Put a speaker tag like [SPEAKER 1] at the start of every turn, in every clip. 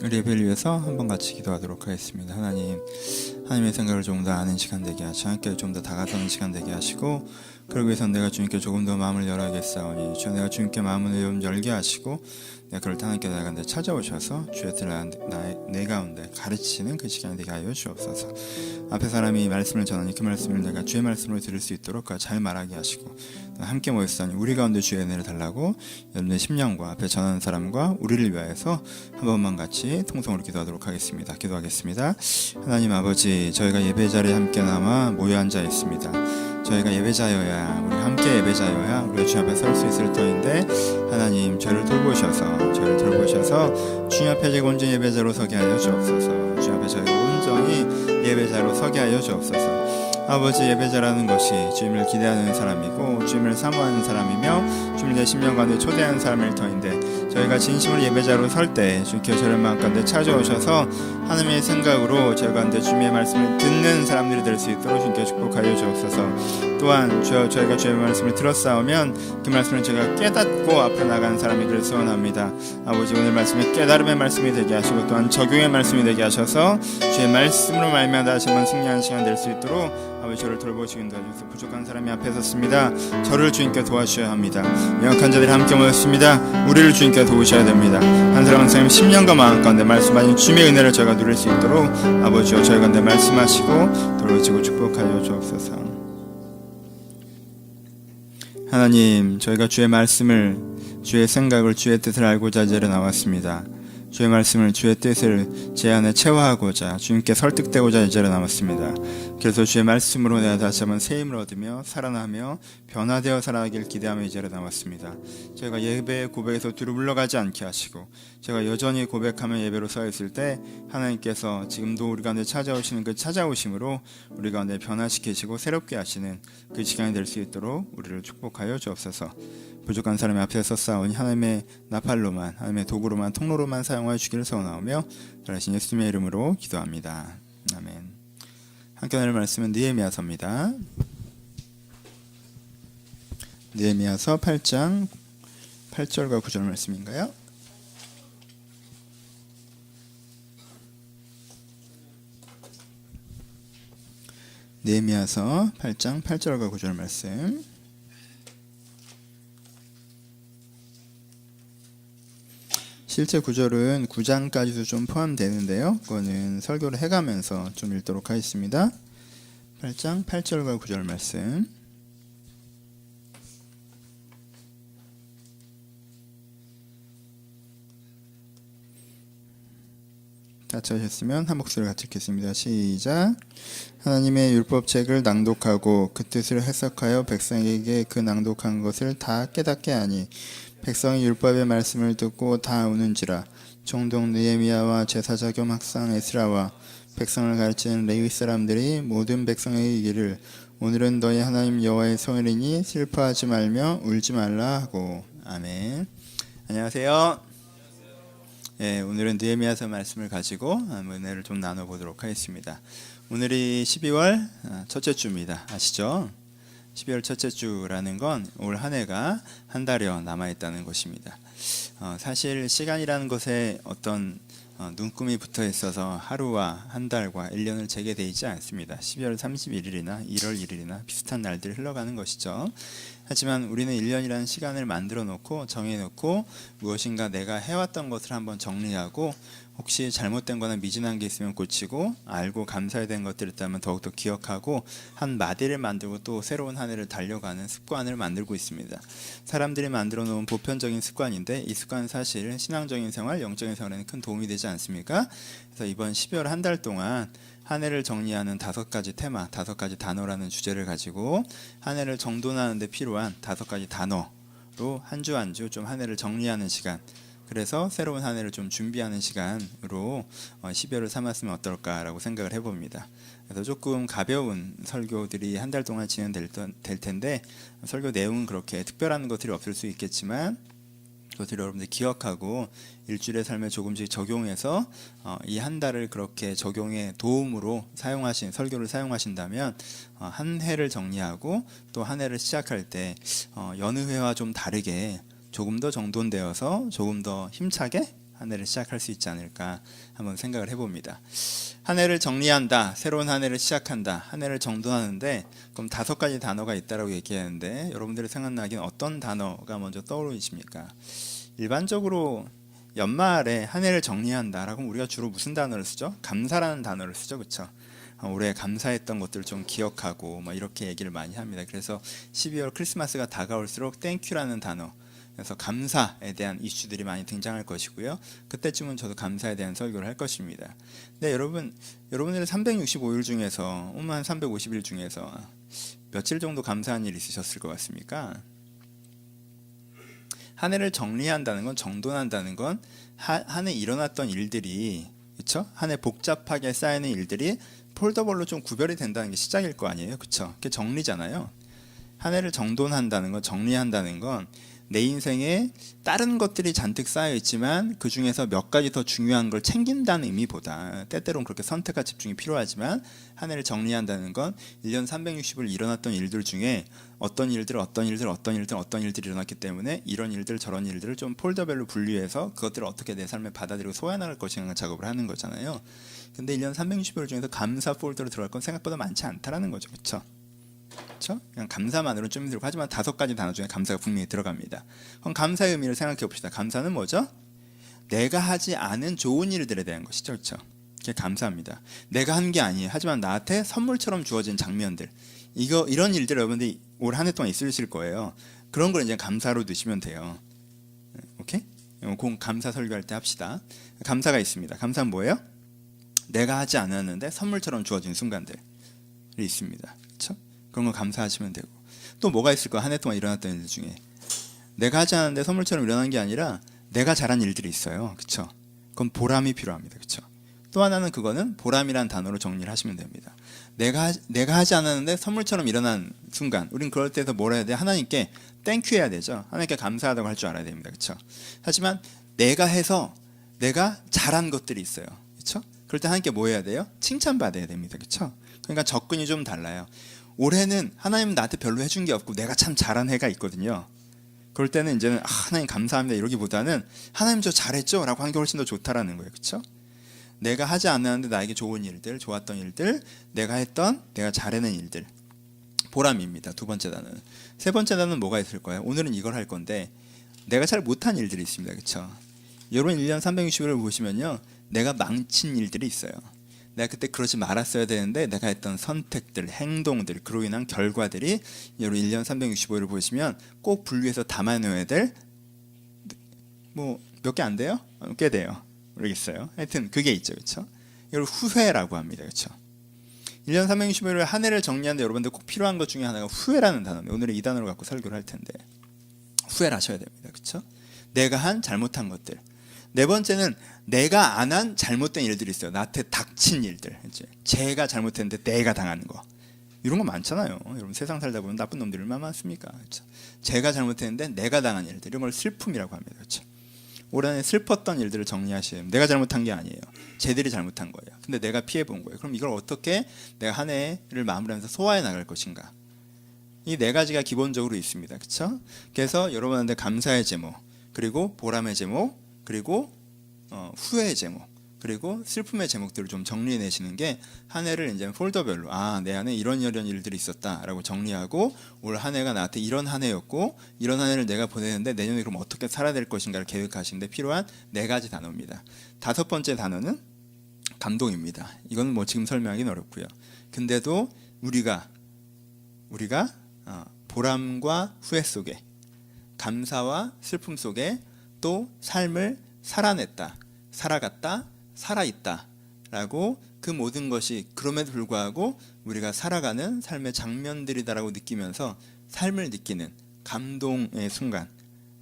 [SPEAKER 1] 우리 예배를 위해서 한번 같이 기도하도록 하겠습니다. 하나님의 생각을 조금 더 아는 시간 되게 하시고 함께 좀 더 다가서는 시간 되게 하시고, 그러기 위해서 내가 주님께 조금 더 마음을 열어야겠사오니 주여 내가 주님께 마음을 좀 열게 하시고 내가 그럴 때 하나님께 나가는데 찾아오셔서 주의 뜻을 내 가운데 가르치시는 그 시간이 되게 하여 주옵소서. 앞에 사람이 말씀을 전하니 그 말씀을 내가 주의 말씀으로 들을 수 있도록 잘 말하게 하시고, 함께 모였으니 우리 가운데 주의 은혜를 달라고 여러분의 심령과 앞에 전하는 사람과 우리를 위하여서 한 번만 같이 통성으로 기도하도록 하겠습니다. 기도하겠습니다. 하나님 아버지, 저희가 예배 자리에 함께 남아 모여 앉아 있습니다. 저희가 예배자여야, 우리 함께 예배자여야 우리가 주님 앞에 설 수 있을 터인데, 하나님 저희를 돌보셔서 주님 앞에 저희가 온전히 예배자로 서게 하여 주옵소서. 주님 앞에 저희가 온전히 예배자로 서게 하여 주옵소서. 아버지, 예배자라는 것이 주님을 기대하는 사람이고 주님을 사모하는 사람이며 주님을 내 심령 가운데 초대하는 사람일 터인데, 저희가 진심으로 예배자로 설 때 주님께서 저를 마음 가운데 찾아오셔서 하나님의 생각으로 저희 가운데 주님의 말씀을 듣는 사람들이 될 수 있도록 주님께 축복하여 주옵소서. 또한 저희가 주의 말씀을 들었사오면 그 말씀을 저희가 깨닫고 앞으로 나가는 사람이 되길 소원합니다. 아버지, 오늘 말씀이 깨달음의 말씀이 되게 하시고 또한 적용의 말씀이 되게 하셔서 주의 말씀으로 말미암아 다시 한번 승리하는 시간 될 수 있도록 아버지 저를 돌보시긴 도와주셔서 부족한 사람이 앞에 섰습니다. 저를 주님께 도와주셔야 합니다. 연약한 자들이 함께 모였습니다. 우리를 주님께 도우셔야 됩니다. 한 사람 한 사람 심령과 마음 가운데 말씀하신 주님의 은혜를 저희가 누릴 수 있도록 아버지여 저희 가운데 말씀하시고 돌보시고 축복하여 주옵소서. 하나님, 저희가 주의 말씀을, 주의 생각을, 주의 뜻을 알고자 이 자리에 나왔습니다. 주의 말씀을, 주의 뜻을 제 안에 체화하고자 주님께 설득되고자 이 자리에 나왔습니다. 그래서 주의 말씀으로 내가 다시 한번 새 힘을 얻으며 살아나며 변화되어 살아가길 기대하며 이 자리에 나왔습니다. 저희가 예배의 고백에서 뒤로 물러가지 않게 하시고, 제가 여전히 고백하며 예배로 서 있을 때 하나님께서 지금도 우리 가운데 찾아오시는 그 찾아오심으로 우리 가운데 변화시키시고 새롭게 하시는 그 시간이 될 수 있도록 우리를 축복하여 주옵소서. 부족한 사람이 앞에 서싸우니 하나님의 나팔로만, 하나님의 도구로만, 통로로만 사용하여 주기를 소원하오며 잘하신 예수님의 이름으로 기도합니다. 아멘. 함께 나눌 말씀은 느헤미야서입니다. 느헤미야서 8장 8절과 9절 말씀인가요? 느헤미야서 8장 8절과 9절 말씀. 실제 구절은 9장까지도 좀 포함되는데요, 그거는 설교를 해가면서 좀 읽도록 하겠습니다. 8장 8절과 9절 말씀. 다 찾으셨으면 한 목소리로 같이 읽겠습니다. 시작. 하나님의 율법책을 낭독하고 그 뜻을 해석하여 백성에게 그 낭독한 것을 다 깨닫게 하니 백성이 율법의 말씀을 듣고 다 우는지라. 총독 느헤미야와 제사장 겸 학상 에스라와 백성을 가르치는 레위 사람들이 모든 백성에게 이르기를 오늘은 너희 하나님 여호와의 성일이니 슬퍼하지 말며 울지 말라 하고. 아멘. 안녕하세요. 예, 오늘은 느헤미야서 말씀을 가지고 은혜를 좀 나눠보도록 하겠습니다. 오늘이 12월 첫째 주입니다. 아시죠? 12월 첫째 주라는 건 올 한 해가 한 달여 남아있다는 것입니다. 사실 시간이라는 것에 어떤 눈금이 붙어 있어서 하루와 한 달과 1년을 재게 되지 않습니다. 12월 31일이나 1월 1일이나 비슷한 날들이 흘러가는 것이죠. 하지만 우리는 1년이라는 시간을 만들어 놓고 정해놓고 무엇인가 내가 해왔던 것을 한번 정리하고, 혹시 잘못된 거나 미진한 게 있으면 고치고, 알고 감사해야 되는 것들이 있다면 더욱더 기억하고 한 마디를 만들고 또 새로운 한 해를 달려가는 습관을 만들고 있습니다. 사람들이 만들어 놓은 보편적인 습관인데 이 습관은 사실 신앙적인 생활, 영적인 생활에는 큰 도움이 되지 않습니까? 그래서 이번 12월 한 달 동안 한 해를 정리하는 5가지 테마, 5가지 단어라는 주제를 가지고 한 해를 정돈하는 데 필요한 5가지 단어로 한 주 한 주 좀 한 해를 정리하는 시간, 그래서 새로운 한 해를 좀 준비하는 시간으로 12월을 삼았으면 어떨까라고 생각을 해봅니다. 그래서 조금 가벼운 설교들이 한 달 동안 진행될 텐데, 설교 내용은 그렇게 특별한 것들이 없을 수 있겠지만 그것들을 여러분들 기억하고 일주일의 삶에 조금씩 적용해서 이 한 달을 그렇게 적용의 도움으로 설교를 사용하신다면 한 해를 정리하고 또 한 해를 시작할 때 여느 해와 좀 다르게 조금 더 정돈되어서 조금 더 힘차게 한 해를 시작할 수 있지 않을까 한번 생각을 해봅니다. 한 해를 정리한다, 새로운 한 해를 시작한다, 한 해를 정돈하는데 그럼 5가지 단어가 있다라고 얘기하는데 여러분들이 생각나기엔 어떤 단어가 먼저 떠오르십니까? 일반적으로 연말에 한 해를 정리한다라고 하면 우리가 주로 무슨 단어를 쓰죠? 감사라는 단어를 쓰죠, 그렇죠? 올해 감사했던 것들을 좀 기억하고 뭐 이렇게 얘기를 많이 합니다. 그래서 12월 크리스마스가 다가올수록 땡큐라는 단어, 그래서 감사에 대한 이슈들이 많이 등장할 것이고요. 그때쯤은 저도 감사에 대한 설교를 할 것입니다. 네, 여러분들의 365일 중에서 한 350일 중에서 며칠 정도 감사한 일 있으셨을 것 같습니까? 한 해를 정리한다는 건, 정돈한다는 건 한 해 일어났던 일들이, 그렇죠? 한 해 복잡하게 쌓이는 일들이 폴더별로 좀 구별이 된다는 게 시작일 거 아니에요, 그렇죠? 그게 정리잖아요. 한 해를 정돈한다는 건, 정리한다는 건 내 인생에 다른 것들이 잔뜩 쌓여 있지만 그 중에서 몇 가지 더 중요한 걸 챙긴다는 의미보다, 때때로는 그렇게 선택과 집중이 필요하지만 한 해를 정리한다는 건 1년 360일 일어났던 일들 중에 어떤 일들이 일어났기 때문에 이런 일들 저런 일들을 좀 폴더별로 분류해서 그것들을 어떻게 내 삶에 받아들이고 소화나갈 것인가 작업을 하는 거잖아요. 근데 1년 360일 중에서 감사 폴더로 들어갈 건 생각보다 많지 않다라는 거죠, 그렇죠? 그렇죠? 그냥 감사만으로는 좀 힘들고, 하지만 5가지 단어 중에 감사가 분명히 들어갑니다. 그럼 감사의 의미를 생각해 봅시다. 감사는 뭐죠? 내가 하지 않은 좋은 일들에 대한 것이죠, 그렇죠? 그게 감사합니다. 내가 한 게 아니에요. 하지만 나한테 선물처럼 주어진 장면들, 이런 일들 여러분들이 올 한 해 동안 있으실 거예요. 그런 걸 이제 감사로 넣으시면 돼요. 오케이? 공 감사 설교할 때 합시다. 감사가 있습니다. 감사는 뭐예요? 내가 하지 않았는데 선물처럼 주어진 순간들이 있습니다. 그렇죠? 그런 거 감사하시면 되고, 또 뭐가 있을까? 한 해 동안 일어났던 일들 중에 내가 하지 않았는데 선물처럼 일어난 게 아니라 내가 잘한 일들이 있어요, 그렇죠? 그건 보람이 필요합니다, 그렇죠? 또 하나는 그거는 보람이라는 단어로 정리를 하시면 됩니다. 내가 하지 않았는데 선물처럼 일어난 순간, 우린 그럴 때도 뭘 해야 돼? 하나님께 땡큐 해야 되죠. 하나님께 감사하다고 할 줄 알아야 됩니다, 그렇죠? 하지만 내가 해서 내가 잘한 것들이 있어요, 그렇죠? 그럴 때 하나님께 뭐 해야 돼요? 칭찬받아야 됩니다, 그렇죠? 그러니까 접근이 좀 달라요. 올해는 하나님은 나한테 별로 해준 게 없고 내가 참 잘한 해가 있거든요. 그럴 때는 이제는 하나님 감사합니다 이러기보다는 하나님 저 잘했죠? 라고 하는 게 훨씬 더 좋다라는 거예요, 그렇죠? 내가 하지 않았는데 나에게 좋은 일들, 좋았던 일들, 내가 잘해낸 일들, 보람입니다. 2번째 단어는. 3번째 단어는 뭐가 있을까요? 오늘은 이걸 할 건데 내가 잘 못한 일들이 있습니다, 그렇죠? 여러분 1년 360일을 보시면요, 내가 망친 일들이 있어요. 내가 그때 그러지 말았어야 되는데 내가 했던 선택들, 행동들, 그로 인한 결과들이 여러분 1년 365일을 보시면 꼭 분류해서 담아놓아야 될, 뭐 몇 개 안 돼요? 꽤 돼요. 모르겠어요. 하여튼 그게 있죠, 그렇죠? 이걸 후회라고 합니다, 그렇죠? 1년 365일을 한 해를 정리하는데 여러분들 꼭 필요한 것 중에 하나가 후회라는 단어입니다. 오늘은 이 단어를 갖고 설교를 할 텐데 후회를 하셔야 됩니다, 그렇죠? 내가 한 잘못한 것들. 4번째는 내가 안 한 잘못된 일들이 있어요. 나한테 닥친 일들, 이제 제가 잘못했는데 내가 당하는 거, 이런 거 많잖아요. 여러분 세상 살다 보면 나쁜 놈들이 얼마나 많습니까, 그렇죠? 제가 잘못했는데 내가 당한 일들, 이런 걸 슬픔이라고 합니다, 그렇죠? 올 한해 슬펐던 일들을 정리하시면 내가 잘못한 게 아니에요. 쟤들이 잘못한 거예요. 근데 내가 피해 본 거예요. 그럼 이걸 어떻게 내가 한 해를 마무리하면서 소화해 나갈 것인가? 이 4가지가 기본적으로 있습니다, 그렇죠? 그래서 여러분한테 감사의 제목, 그리고 보람의 제목, 그리고 후회의 제목, 그리고 슬픔의 제목들을 좀 정리해내시는 게 한 해를 이제 폴더별로 내 안에 이런 일들이 있었다라고 정리하고, 올 한 해가 나한테 이런 한 해였고 이런 한 해를 내가 보내는데 내년에 그럼 어떻게 살아야 될 것인가를 계획하시는데 필요한 4가지 단어입니다. 5번째 단어는 감동입니다. 이건 뭐 지금 설명하기는 어렵고요. 근데도 우리가 보람과 후회 속에, 감사와 슬픔 속에 또 삶을 살아냈다, 살아갔다, 살아있다 라고, 그 모든 것이 그럼에도 불구하고 우리가 살아가는 삶의 장면들이다라고 느끼면서 삶을 느끼는 감동의 순간,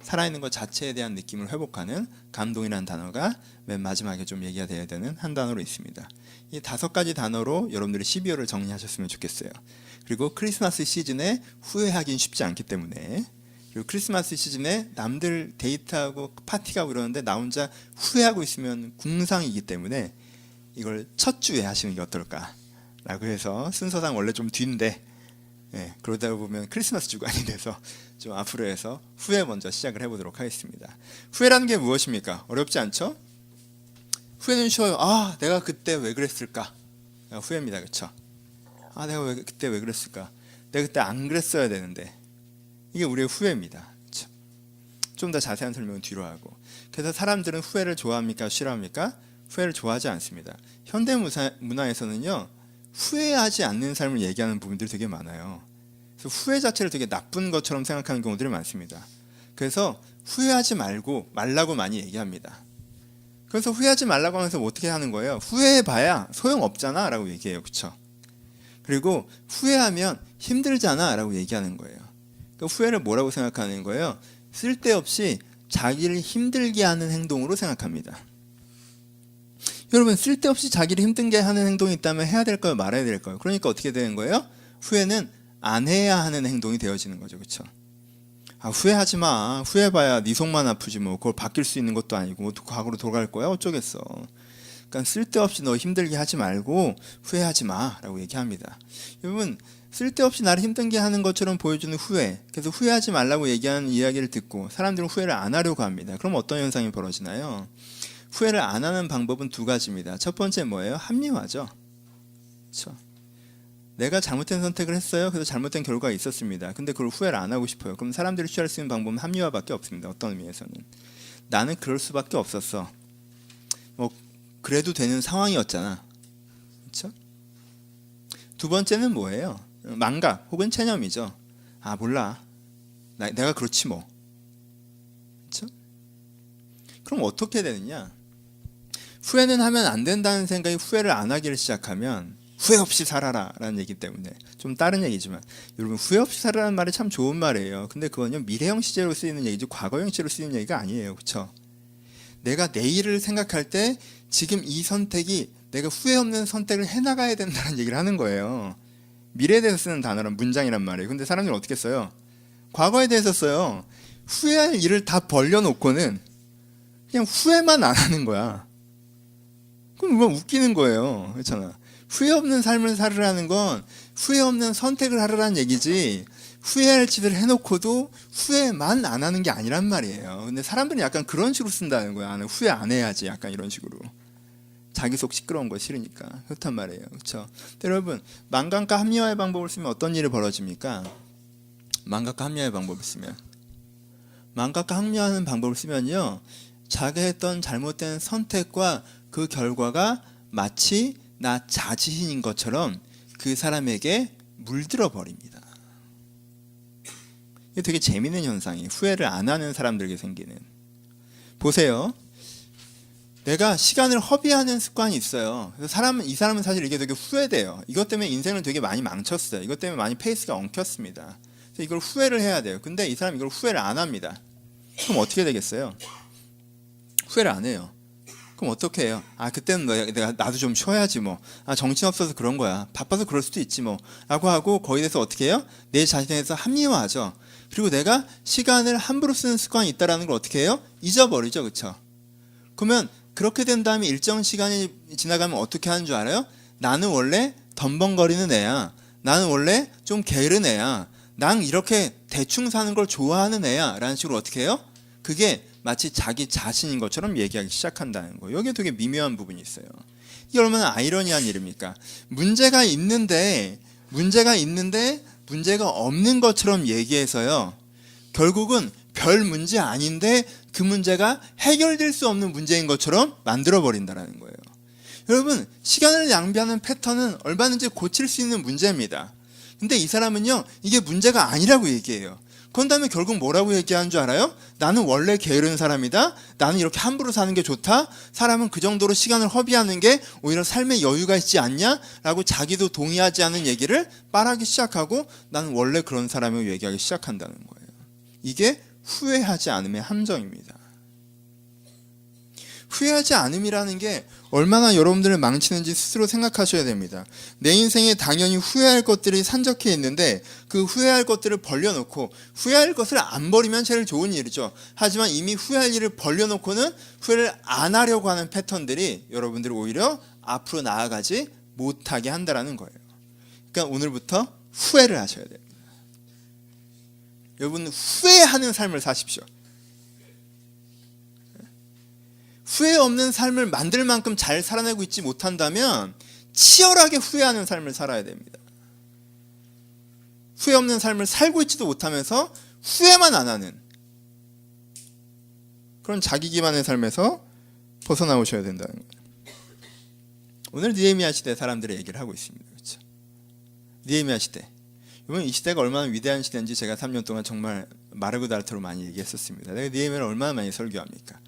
[SPEAKER 1] 살아있는 것 자체에 대한 느낌을 회복하는 감동이라는 단어가 맨 마지막에 좀 얘기가 돼야 되는 한 단어로 있습니다. 이 5가지 단어로 여러분들이 12월을 정리하셨으면 좋겠어요. 그리고 크리스마스 시즌에 후회하긴 쉽지 않기 때문에, 그리고 크리스마스 시즌에 남들 데이트하고 파티가고 이러는데 나 혼자 후회하고 있으면 궁상이기 때문에 이걸 첫 주에 하시는 게 어떨까 라고 해서, 순서상 원래 좀 뒤인데 그러다 보면 크리스마스 주간이 돼서 좀 앞으로 해서 후회 먼저 시작을 해보도록 하겠습니다. 후회라는 게 무엇입니까? 어렵지 않죠? 후회는 쉬워요. 내가 그때 왜 그랬을까? 후회입니다. 그렇죠? 내가 그때 왜 그랬을까? 내가 그때 안 그랬어야 되는데. 이게 우리의 후회입니다. 그렇죠? 좀 더 자세한 설명은 뒤로 하고. 그래서 사람들은 후회를 좋아합니까? 싫어합니까? 후회를 좋아하지 않습니다. 현대 문화에서는요, 후회하지 않는 삶을 얘기하는 부분들이 되게 많아요. 그래서 후회 자체를 되게 나쁜 것처럼 생각하는 경우들이 많습니다. 그래서 후회하지 말라고 많이 얘기합니다. 그래서 후회하지 말라고 하면서 어떻게 하는 거예요? 후회해봐야 소용없잖아 라고 얘기해요. 그렇죠? 그리고 후회하면 힘들잖아 라고 얘기하는 거예요. 그러니까 후회를 뭐라고 생각하는 거예요? 쓸데없이 자기를 힘들게 하는 행동으로 생각합니다. 여러분, 쓸데없이 자기를 힘들게 하는 행동이 있다면 해야 될까요? 말아야 될까요? 그러니까 어떻게 되는 거예요? 후회는 안 해야 하는 행동이 되어지는 거죠. 그렇죠? 후회하지 마. 후회해봐야 네 속만 아프지 뭐. 그걸 바뀔 수 있는 것도 아니고 과거로 돌아갈 거야? 어쩌겠어. 그러니까 쓸데없이 너 힘들게 하지 말고 후회하지 마 라고 얘기합니다. 여러분, 쓸데없이 나를 힘들게 하는 것처럼 보여주는 후회, 그래서 후회하지 말라고 얘기하는 이야기를 듣고 사람들은 후회를 안 하려고 합니다. 그럼 어떤 현상이 벌어지나요? 후회를 안 하는 방법은 두 가지입니다. 첫 번째 뭐예요? 합리화죠. 그렇죠? 내가 잘못된 선택을 했어요. 그래서 잘못된 결과가 있었습니다. 근데 그걸 후회를 안 하고 싶어요. 그럼 사람들이 취할 수 있는 방법은 합리화밖에 없습니다. 어떤 의미에서는 나는 그럴 수밖에 없었어. 그래도 되는 상황이었잖아. 그렇죠? 두 번째는 뭐예요? 망각 혹은 체념이죠. 몰라. 내가 그렇지 뭐. 그렇죠? 그럼 어떻게 되느냐? 후회는 하면 안 된다는 생각이 후회를 안 하기를 시작하면 후회 없이 살아라 라는 얘기 때문에 좀 다른 얘기지만 여러분, 후회 없이 살아라는 말이 참 좋은 말이에요. 근데 그건요, 미래형 시제로 쓰이는 얘기지 과거형 시제로 쓰이는 얘기가 아니에요. 그렇죠? 내가 내일을 생각할 때 지금 이 선택이 내가 후회 없는 선택을 해나가야 된다는 얘기를 하는 거예요. 미래에 대해서 쓰는 단어란 문장이란 말이에요. 근데 사람들은 어떻게 써요? 과거에 대해서 써요. 후회할 일을 다 벌려놓고는 그냥 후회만 안 하는 거야. 그럼 그건 웃기는 거예요. 그렇잖아. 후회 없는 삶을 살으라는 건 후회 없는 선택을 하라는 얘기지, 후회할 짓을 해놓고도 후회만 안 하는 게 아니란 말이에요. 근데 사람들은 약간 그런 식으로 쓴다는 거야. 나는 후회 안 해야지. 약간 이런 식으로. 자기 속 시끄러운 거 싫으니까. 그렇단 말이에요. 그렇죠? 여러분, 망각과 합리화의 방법을 쓰면 어떤 일이 벌어집니까? 망각과 합리화의 방법을 쓰면, 망각과 합리화하는 방법을 쓰면요, 자기가 했던 잘못된 선택과 그 결과가 마치 나 자신인 것처럼 그 사람에게 물들어 버립니다. 이게 되게 재미있는 현상이에요. 후회를 안 하는 사람들에게 생기는. 보세요. 내가 시간을 허비하는 습관이 있어요. 그래서 이 사람은 사실 이게 되게 후회돼요. 이것 때문에 인생을 되게 많이 망쳤어요. 이것 때문에 많이 페이스가 엉켰습니다. 그래서 이걸 후회를 해야 돼요. 근데 이 사람이 이걸 후회를 안 합니다. 그럼 어떻게 되겠어요? 후회를 안 해요. 그럼 어떻게 해요? 그때는 나도 좀 쉬어야지 뭐. 정신없어서 그런 거야. 바빠서 그럴 수도 있지 뭐. 라고 하고 거기에 대해서 어떻게 해요? 내 자신에 대해서 합리화하죠. 그리고 내가 시간을 함부로 쓰는 습관이 있다는 걸 어떻게 해요? 잊어버리죠. 그렇죠? 그러면 그렇게 된 다음에 일정 시간이 지나가면 어떻게 하는 줄 알아요? 나는 원래 덤벙거리는 애야. 나는 원래 좀 게으른 애야. 난 이렇게 대충 사는 걸 좋아하는 애야. 라는 식으로 어떻게 해요? 그게 마치 자기 자신인 것처럼 얘기하기 시작한다는 거예요. 여기에 되게 미묘한 부분이 있어요. 이게 얼마나 아이러니한 일입니까? 문제가 있는데 문제가 없는 것처럼 얘기해서요, 결국은 별 문제 아닌데 그 문제가 해결될 수 없는 문제인 것처럼 만들어버린다는 거예요. 여러분, 시간을 낭비하는 패턴은 얼마든지 고칠 수 있는 문제입니다. 근데 이 사람은요, 이게 문제가 아니라고 얘기해요. 그런 다음에 결국 뭐라고 얘기하는 줄 알아요? 나는 원래 게으른 사람이다. 나는 이렇게 함부로 사는 게 좋다. 사람은 그 정도로 시간을 허비하는 게 오히려 삶에 여유가 있지 않냐? 라고 자기도 동의하지 않은 얘기를 말하기 시작하고 나는 원래 그런 사람이라고 얘기하기 시작한다는 거예요. 이게 후회하지 않음의 함정입니다. 후회하지 않음이라는 게 얼마나 여러분들을 망치는지 스스로 생각하셔야 됩니다. 내 인생에 당연히 후회할 것들이 산적해 있는데 그 후회할 것들을 벌려놓고, 후회할 것을 안 버리면 제일 좋은 일이죠. 하지만 이미 후회할 일을 벌려놓고는 후회를 안 하려고 하는 패턴들이 여러분들을 오히려 앞으로 나아가지 못하게 한다는 거예요. 그러니까 오늘부터 후회를 하셔야 됩니다. 여러분 후회하는 삶을 사십시오. 후회 없는 삶을 만들 만큼 잘 살아내고 있지 못한다면 치열하게 후회하는 삶을 살아야 됩니다. 후회 없는 삶을 살고 있지도 못하면서 후회만 안 하는 그런 자기 기만의 삶에서 벗어나오셔야 된다는 거예요. 오늘 느헤미야 시대 사람들의 얘기를 하고 있습니다. 그렇죠? 느헤미야 시대. 여러분 이 시대가 얼마나 위대한 시대인지 제가 3년 동안 정말 마르고 닳도록 많이 얘기했었습니다. 내가 느헤미야를 얼마나 많이 설교합니까?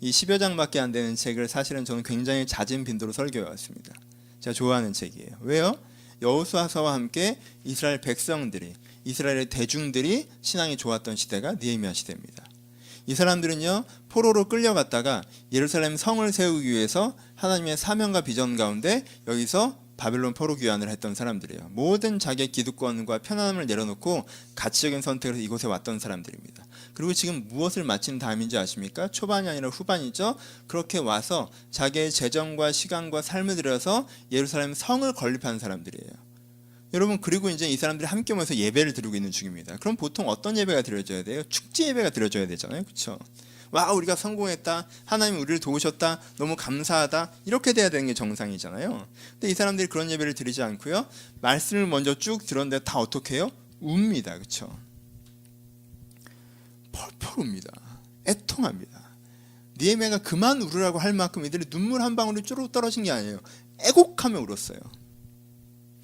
[SPEAKER 1] 이 10여 장밖에 안 되는 책을 사실은 저는 굉장히 잦은 빈도로 설교해왔습니다. 제가 좋아하는 책이에요. 왜요? 여호수아서와 함께 이스라엘 백성들이, 이스라엘의 대중들이 신앙이 좋았던 시대가 느헤미야 시대입니다. 이 사람들은요 포로로 끌려갔다가 예루살렘 성을 세우기 위해서 하나님의 사명과 비전 가운데 여기서 바벨론 포로 귀환을 했던 사람들이에요. 모든 자기의 기득권과 편안함을 내려놓고 가치적인 선택을 해서 이곳에 왔던 사람들입니다. 그리고 지금 무엇을 마친 다음인지 아십니까? 초반이 아니라 후반이죠. 그렇게 와서 자기의 재정과 시간과 삶을 들여서 예루살렘 성을 건립한 사람들이에요. 여러분 그리고 이제 이 사람들이 함께 모여서 예배를 드리고 있는 중입니다. 그럼 보통 어떤 예배가 드려져야 돼요? 축제 예배가 드려져야 되잖아요. 그렇죠? 와 우리가 성공했다, 하나님 우리를 도우셨다, 너무 감사하다, 이렇게 돼야 되는 게 정상이잖아요. 근데 이 사람들이 그런 예배를 드리지 않고요 말씀을 먼저 쭉 들었는데 다 어떻게 해요? 웁니다. 그렇죠? 펄펄 웁니다. 애통합니다. 느헤미야가 그만 울으라고 할 만큼 이들이 눈물 한 방울이 쪼르륵 떨어진 게 아니에요. 애곡하며 울었어요.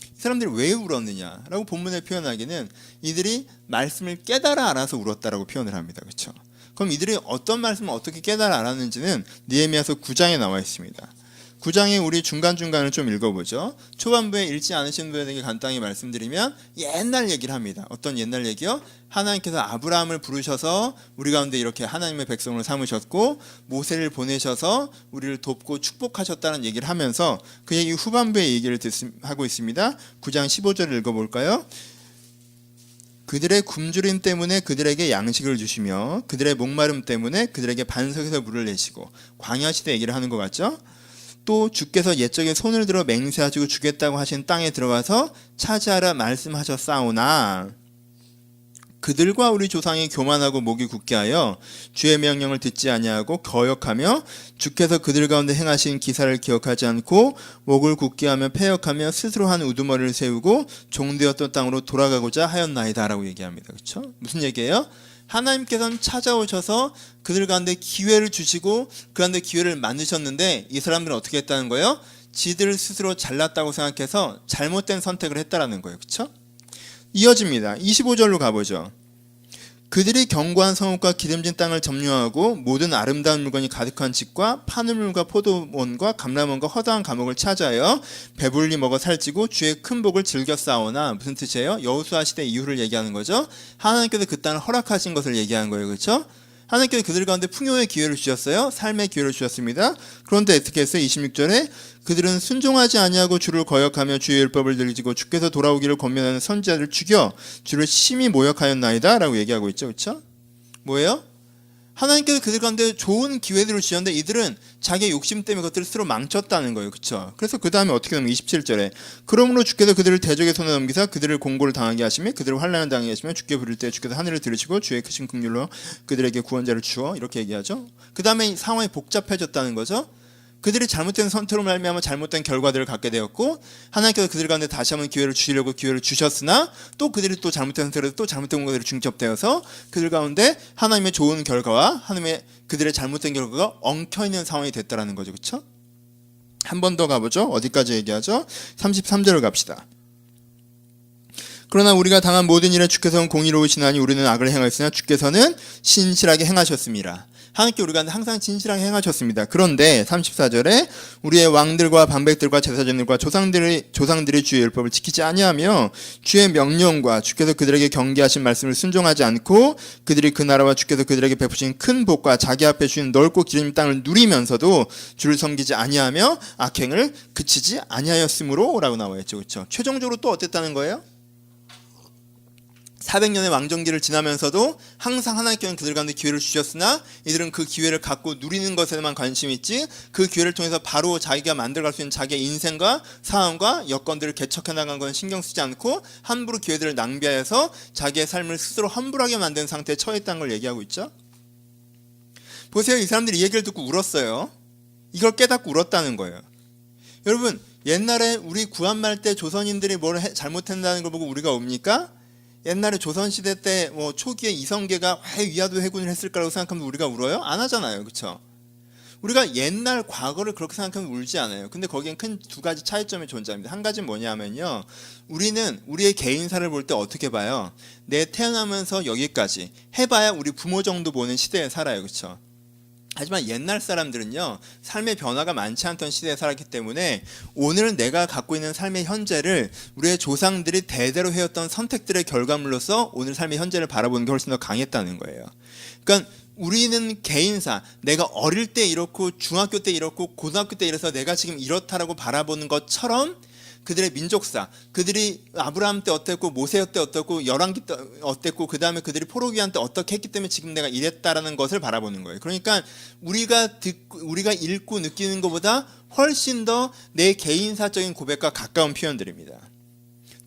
[SPEAKER 1] 이 사람들이 왜 울었느냐라고 본문에 표현하기는 이들이 말씀을 깨달아 알아서 울었다라고 표현을 합니다. 그렇죠? 그럼 이들이 어떤 말씀을 어떻게 깨달아 알았는지는 느헤미야서 9장에 나와 있습니다. 9장에 우리 중간중간을 좀 읽어보죠. 초반부에 읽지 않으신 분에게 간단히 말씀드리면 옛날 얘기를 합니다. 어떤 옛날 얘기요? 하나님께서 아브라함을 부르셔서 우리 가운데 이렇게 하나님의 백성을 삼으셨고 모세를 보내셔서 우리를 돕고 축복하셨다는 얘기를 하면서 그 얘기 후반부의 얘기를 하고 있습니다. 9장 15절을 읽어볼까요? 그들의 굶주림 때문에 그들에게 양식을 주시며 그들의 목마름 때문에 그들에게 반석에서 물을 내시고 광야 시대 얘기를 하는 것 같죠? 또 주께서 옛적에 손을 들어 맹세하시고 주겠다고 하신 땅에 들어가서 차지하라 말씀하셨사오나 그들과 우리 조상이 교만하고 목이 굳게 하여 주의 명령을 듣지 아니하고 거역하며 주께서 그들 가운데 행하신 기사를 기억하지 않고 목을 굳게 하며 패역하며 스스로 한 우두머리를 세우고 종되었던 땅으로 돌아가고자 하였나이다 라고 얘기합니다. 그렇죠? 무슨 얘기예요? 하나님께서는 찾아오셔서 그들 가운데 기회를 주시고 그 가운데 기회를 만드셨는데 이 사람들은 어떻게 했다는 거예요? 지들 스스로 잘났다고 생각해서 잘못된 선택을 했다라는 거예요. 그렇죠? 이어집니다. 25절로 가보죠. 그들이 견고한 성읍과 기름진 땅을 점유하고 모든 아름다운 물건이 가득한 집과 파늘물과 포도원과 감람원과 허다한 감옥을 차지하여 배불리 먹어 살찌고 주의 큰 복을 즐겨 싸우나 무슨 뜻이에요? 여호수아 시대 이후를 얘기하는 거죠. 하나님께서 그 땅을 허락하신 것을 얘기하는 거예요. 그렇죠? 하나님께서 그들 가운데 풍요의 기회를 주셨어요. 삶의 기회를 주셨습니다. 그런데 어떻게 했어요? 26절에 그들은 순종하지 아니하고 주를 거역하며 주의 율법을 들지고 주께서 돌아오기를 권면하는 선지자를 죽여 주를 심히 모욕하였나이다 라고 얘기하고 있죠. 그렇죠? 뭐예요? 하나님께서 그들 가운데 좋은 기회들을 주셨는데 이들은 자기의 욕심 때문에 그것들을 스스로 망쳤다는 거예요. 그렇죠? 그래서 그 다음에 어떻게 되면 27절에 그러므로 주께서 그들을 대적의 손에 넘기사 그들을 공고를 당하게 하시며 그들을 환난을 당하게 하시며 주께 부를 때 주께서 하늘을 들으시고 주의 크신 긍휼로 그들에게 구원자를 주어 이렇게 얘기하죠. 그 다음에 상황이 복잡해졌다는 거죠. 그들이 잘못된 선택으로 말미암아 잘못된 결과들을 갖게 되었고 하나님께서 그들 가운데 다시 한번 기회를 주시려고 기회를 주셨으나 또 그들이 또 잘못된 선택으로 또 잘못된 것들이 중첩되어서 그들 가운데 하나님의 좋은 결과와 하나님의 그들의 잘못된 결과가 엉켜있는 상황이 됐다라는 거죠. 그렇죠? 한 번 더 가보죠. 어디까지 얘기하죠? 33절을 갑시다. 그러나 우리가 당한 모든 일에 주께서는 공의로우시나니 우리는 악을 행하였으나 주께서는 신실하게 행하셨습니다. 하나님께 우리가 항상 진실하게 행하셨습니다. 그런데 34절에 우리의 왕들과 반백들과 제사장들과 조상들이 주의 율법을 지키지 아니하며 주의 명령과 주께서 그들에게 경계하신 말씀을 순종하지 않고 그들이 그 나라와 주께서 그들에게 베푸신 큰 복과 자기 앞에 주신 넓고 기름 땅을 누리면서도 주를 섬기지 아니하며 악행을 그치지 아니하였으므로 라고 나와 있죠. 그렇죠? 최종적으로 또 어땠다는 거예요? 400년의 왕정기를 지나면서도 항상 하나님께서는 그들 가운데 기회를 주셨으나 이들은 그 기회를 갖고 누리는 것에만 관심이 있지 그 기회를 통해서 바로 자기가 만들어갈 수 있는 자기의 인생과 상황과 여건들을 개척해 나간 건 신경 쓰지 않고 함부로 기회들을 낭비하여서 자기의 삶을 스스로 험불하게 만드는 상태에 처해 있다는 걸 얘기하고 있죠. 보세요. 이 사람들이 이 얘기를 듣고 울었어요. 이걸 깨닫고 울었다는 거예요. 여러분, 옛날에 우리 구한말 때 조선인들이 뭘 잘못했다는 걸 보고 우리가 웁니까? 옛날에 조선시대 때 초기에 이성계가 왜 위화도 해군을 했을까라고 생각하면 우리가 울어요? 안 하잖아요. 그렇죠? 우리가 옛날 과거를 그렇게 생각하면 울지 않아요. 근데 거기엔 큰 두 가지 차이점이 존재합니다. 한 가지는 뭐냐면요. 우리는 우리의 개인사를 볼 때 어떻게 봐요? 내 태어나면서 여기까지 해봐야 우리 부모 정도 보는 시대에 살아요. 그렇죠? 하지만 옛날 사람들은요, 삶의 변화가 많지 않던 시대에 살았기 때문에 오늘 내가 갖고 있는 삶의 현재를 우리의 조상들이 대대로 해왔던 선택들의 결과물로서 오늘 삶의 현재를 바라보는 게 훨씬 더 강했다는 거예요. 그러니까 우리는 개인사, 내가 어릴 때 이렇고 중학교 때 이렇고 고등학교 때 이래서 내가 지금 이렇다라고 바라보는 것처럼 그들의 민족사, 그들이 아브라함 때 어땠고 모세 때 어땠고 열왕기 때 어땠고 그 다음에 그들이 포로기한 때 어떻게 했기 때문에 지금 내가 이랬다라는 것을 바라보는 거예요. 그러니까 우리가 읽고 느끼는 것보다 훨씬 더 내 개인사적인 고백과 가까운 표현들입니다.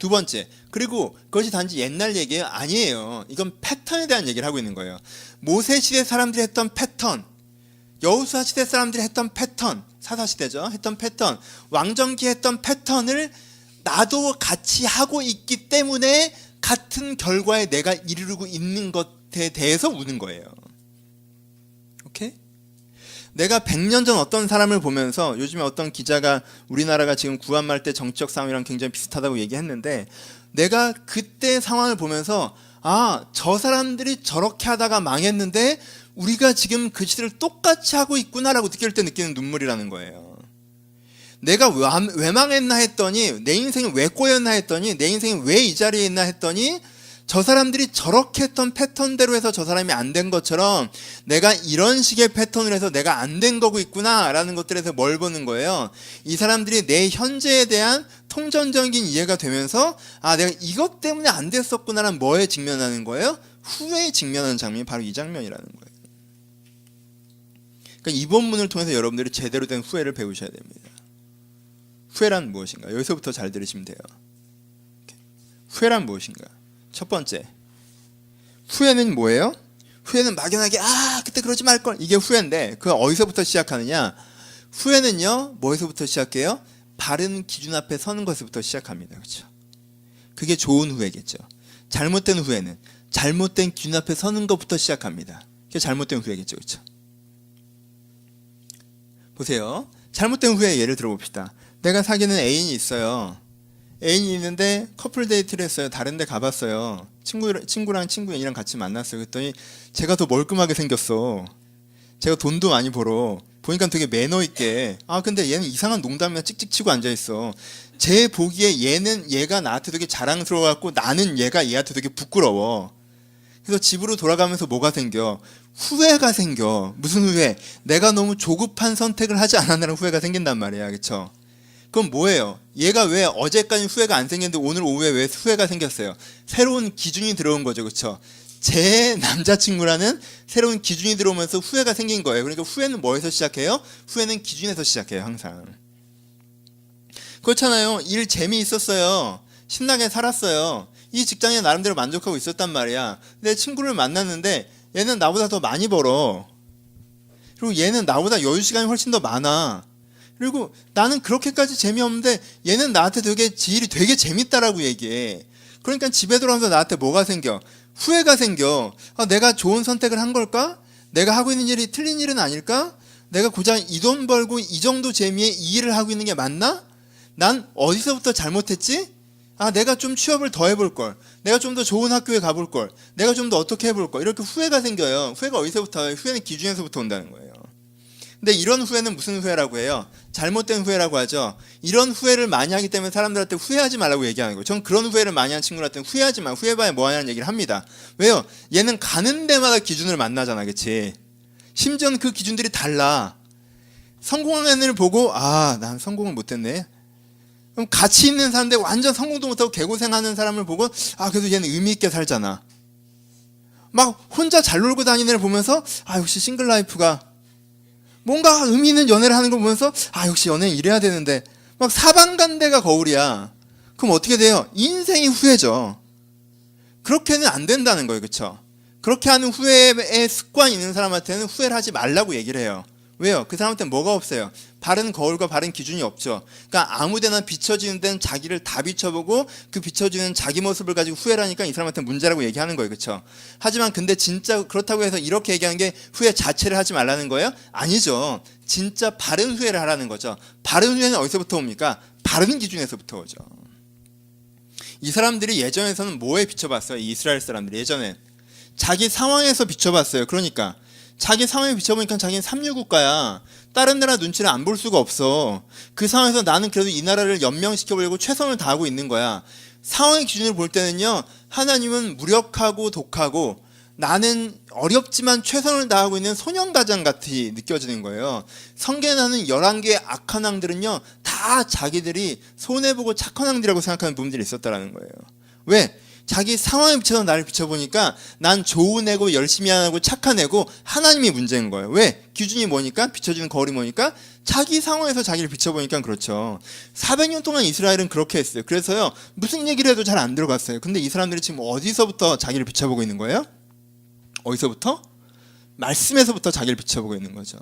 [SPEAKER 1] 두 번째, 그리고 그것이 단지 옛날 얘기예요? 아니에요. 이건 패턴에 대한 얘기를 하고 있는 거예요. 모세 시대 사람들이 했던 패턴, 여호수아 시대 사람들이 했던 패턴, 사사시대죠. 했던 패턴, 왕정기 했던 패턴을 나도 같이 하고 있기 때문에 같은 결과에 내가 이르고 있는 것에 대해서 우는 거예요. 오케이? 내가 100년 전 어떤 사람을 보면서 요즘에 어떤 기자가 우리나라가 지금 구한말 때 정치적 상황이랑 굉장히 비슷하다고 얘기했는데 내가 그때 상황을 보면서 저 사람들이 저렇게 하다가 망했는데 우리가 지금 그 시대를 똑같이 하고 있구나라고 느낄 때 느끼는 눈물이라는 거예요. 내가 왜 망했나 했더니 내 인생이 왜 꼬였나 했더니 내 인생이 왜 이 자리에 있나 했더니 저 사람들이 저렇게 했던 패턴대로 해서 저 사람이 안 된 것처럼 내가 이런 식의 패턴을 해서 내가 안 된 거고 있구나라는 것들에서 뭘 보는 거예요. 이 사람들이 내 현재에 대한 통전적인 이해가 되면서 내가 이것 때문에 안 됐었구나라는 뭐에 직면하는 거예요? 후회에 직면하는 장면이 바로 이 장면이라는 거예요. 그러니까 이 본문을 통해서 여러분들이 제대로 된 후회를 배우셔야 됩니다. 후회란 무엇인가? 여기서부터 잘 들으시면 돼요. 후회란 무엇인가? 첫 번째, 후회는 뭐예요? 후회는 막연하게 그때 그러지 말걸, 이게 후회인데 그거 어디서부터 시작하느냐? 후회는요, 뭐에서부터 시작해요? 바른 기준 앞에 서는 것부터 시작합니다. 그렇죠? 그게 좋은 후회겠죠. 잘못된 후회는 잘못된 기준 앞에 서는 것부터 시작합니다. 그게 잘못된 후회겠죠. 그렇죠? 보세요. 잘못된 후회 예를 들어봅시다. 내가 사귀는 애인이 있어요. 애인이 있는데 커플 데이트를 했어요. 다른 데 가봤어요. 친구랑 친구인이랑 같이 만났어요. 그랬더니 제가 더 멀끔하게 생겼어. 제가 돈도 많이 벌어. 보니까 되게 매너 있게. 근데 얘는 이상한 농담이나 찍찍치고 앉아있어. 제 보기에 얘가 나한테 되게 자랑스러워갖고 나는 얘한테 되게 부끄러워. 그래서 집으로 돌아가면서 뭐가 생겨? 후회가 생겨. 무슨 후회? 내가 너무 조급한 선택을 하지 않았나라는 후회가 생긴단 말이야. 그쵸? 그럼 뭐예요? 얘가 왜 어제까지 후회가 안 생겼는데 오늘 오후에 왜 후회가 생겼어요? 새로운 기준이 들어온 거죠. 그쵸? 제 남자친구라는 새로운 기준이 들어오면서 후회가 생긴 거예요. 그러니까 후회는 뭐에서 시작해요? 후회는 기준에서 시작해요. 항상. 그렇잖아요. 일 재미있었어요. 신나게 살았어요. 이 직장에 나름대로 만족하고 있었단 말이야. 내 친구를 만났는데 얘는 나보다 더 많이 벌어. 그리고 얘는 나보다 여유 시간이 훨씬 더 많아. 그리고 나는 그렇게까지 재미없는데 얘는 나한테 일이 되게 재밌다라고 얘기해. 그러니까 집에 돌아오면서 나한테 뭐가 생겨? 후회가 생겨. 내가 좋은 선택을 한 걸까? 내가 하고 있는 일이 틀린 일은 아닐까? 내가 고작 이 돈 벌고 이 정도 재미에 이 일을 하고 있는 게 맞나? 난 어디서부터 잘못했지? 내가 좀 취업을 더 해볼 걸. 내가 좀 더 좋은 학교에 가볼 걸. 내가 좀 더 어떻게 해볼 걸. 이렇게 후회가 생겨요. 후회가 어디서부터 와요? 후회는 기준에서부터 온다는 거예요. 근데 이런 후회는 무슨 후회라고 해요? 잘못된 후회라고 하죠. 이런 후회를 많이 하기 때문에 사람들한테 후회하지 말라고 얘기하는 거예요. 전 그런 후회를 많이 한 친구들한테 후회하지 마. 후회봐야 뭐하냐는 얘기를 합니다. 왜요? 얘는 가는 데마다 기준을 만나잖아. 그치? 심지어는 그 기준들이 달라. 성공한 애를 보고 난 성공을 못했네. 그럼 가치 있는 사람인데 완전 성공도 못하고 개고생하는 사람을 보고 그래도 얘는 의미 있게 살잖아. 막 혼자 잘 놀고 다니는 애를 보면서 역시 싱글 라이프가 뭔가 의미 있는 연애를 하는 걸 보면서 역시 연애는 이래야 되는데 막 사방간대가 거울이야. 그럼 어떻게 돼요? 인생이 후회죠. 그렇게는 안 된다는 거예요. 그렇죠? 그렇게 하는 후회의 습관이 있는 사람한테는 후회를 하지 말라고 얘기를 해요. 왜요? 그 사람한테는 뭐가 없어요? 바른 거울과 바른 기준이 없죠. 그러니까 아무데나 비춰지는 데는 자기를 다 비춰보고 그 비춰지는 자기 모습을 가지고 후회를 하니까 이 사람한테는 문제라고 얘기하는 거예요. 그렇죠? 하지만 근데 진짜 그렇다고 해서 이렇게 얘기하는 게 후회 자체를 하지 말라는 거예요? 아니죠. 진짜 바른 후회를 하라는 거죠. 바른 후회는 어디서부터 옵니까? 바른 기준에서부터 오죠. 이 사람들이 예전에서는 뭐에 비춰봤어요? 이 이스라엘 사람들이 예전에 자기 상황에서 비춰봤어요. 그러니까 자기 상황에 비춰보니까 자기는 삼류국가야. 다른 나라 눈치를 안 볼 수가 없어. 그 상황에서 나는 그래도 이 나라를 연명시켜보려고 최선을 다하고 있는 거야. 상황의 기준을 볼 때는요, 하나님은 무력하고 독하고 나는 어렵지만 최선을 다하고 있는 소년가장 같이 느껴지는 거예요. 성경에 나오는 11개의 악한 왕들은요, 다 자기들이 손해보고 착한 왕들이라고 생각하는 부분들이 있었다는 거예요. 왜? 자기 상황에 비춰서 나를 비춰보니까 난 좋은 애고 열심히 하고 착한 애고 하나님이 문제인 거예요. 왜? 기준이 뭐니까? 비춰지는 거울이 뭐니까? 자기 상황에서 자기를 비춰보니까 그렇죠. 400년 동안 이스라엘은 그렇게 했어요. 그래서요, 무슨 얘기를 해도 잘 안 들어갔어요. 근데 이 사람들이 지금 어디서부터 자기를 비춰보고 있는 거예요? 어디서부터? 말씀에서부터 자기를 비춰보고 있는 거죠.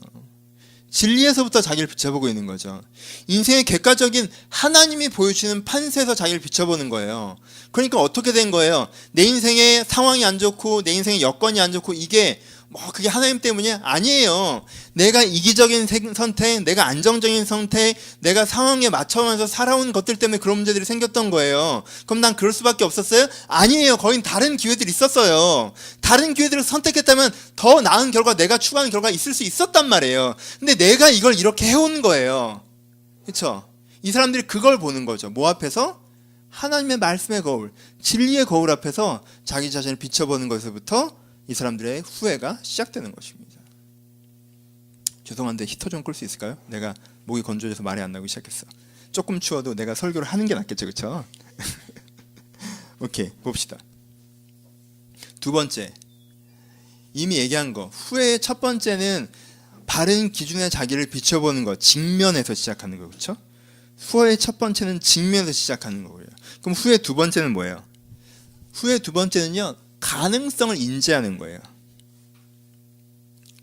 [SPEAKER 1] 진리에서부터 자기를 비춰보고 있는 거죠. 인생의 객관적인 하나님이 보여주시는 판세에서 자기를 비춰보는 거예요. 그러니까 어떻게 된 거예요? 내 인생의 상황이 안 좋고 내 인생의 여건이 안 좋고 이게 그게 하나님 때문이야? 아니에요. 내가 이기적인 선택, 내가 안정적인 선택, 내가 상황에 맞춰가면서 살아온 것들 때문에 그런 문제들이 생겼던 거예요. 그럼 난 그럴 수밖에 없었어요? 아니에요. 거긴 다른 기회들이 있었어요. 다른 기회들을 선택했다면 더 나은 결과, 내가 추구하는 결과가 있을 수 있었단 말이에요. 근데 내가 이걸 이렇게 해온 거예요. 그렇죠? 이 사람들이 그걸 보는 거죠. 뭐 앞에서? 하나님의 말씀의 거울, 진리의 거울 앞에서 자기 자신을 비춰보는 것에서부터 이 사람들의 후회가 시작되는 것입니다. 죄송한데 히터 좀 끌 수 있을까요? 내가 목이 건조해서 말이 안 나오기 시작했어. 조금 추워도 내가 설교를 하는 게 낫겠죠, 그렇죠? 오케이, 봅시다. 두 번째, 이미 얘기한 거, 후회의 첫 번째는 바른 기준에 자기를 비춰보는 거, 직면에서 시작하는 거, 그렇죠? 후회의 첫 번째는 직면에서 시작하는 거고요. 그럼 후회 두 번째는 뭐예요? 후회 두 번째는요, 가능성을 인지하는 거예요.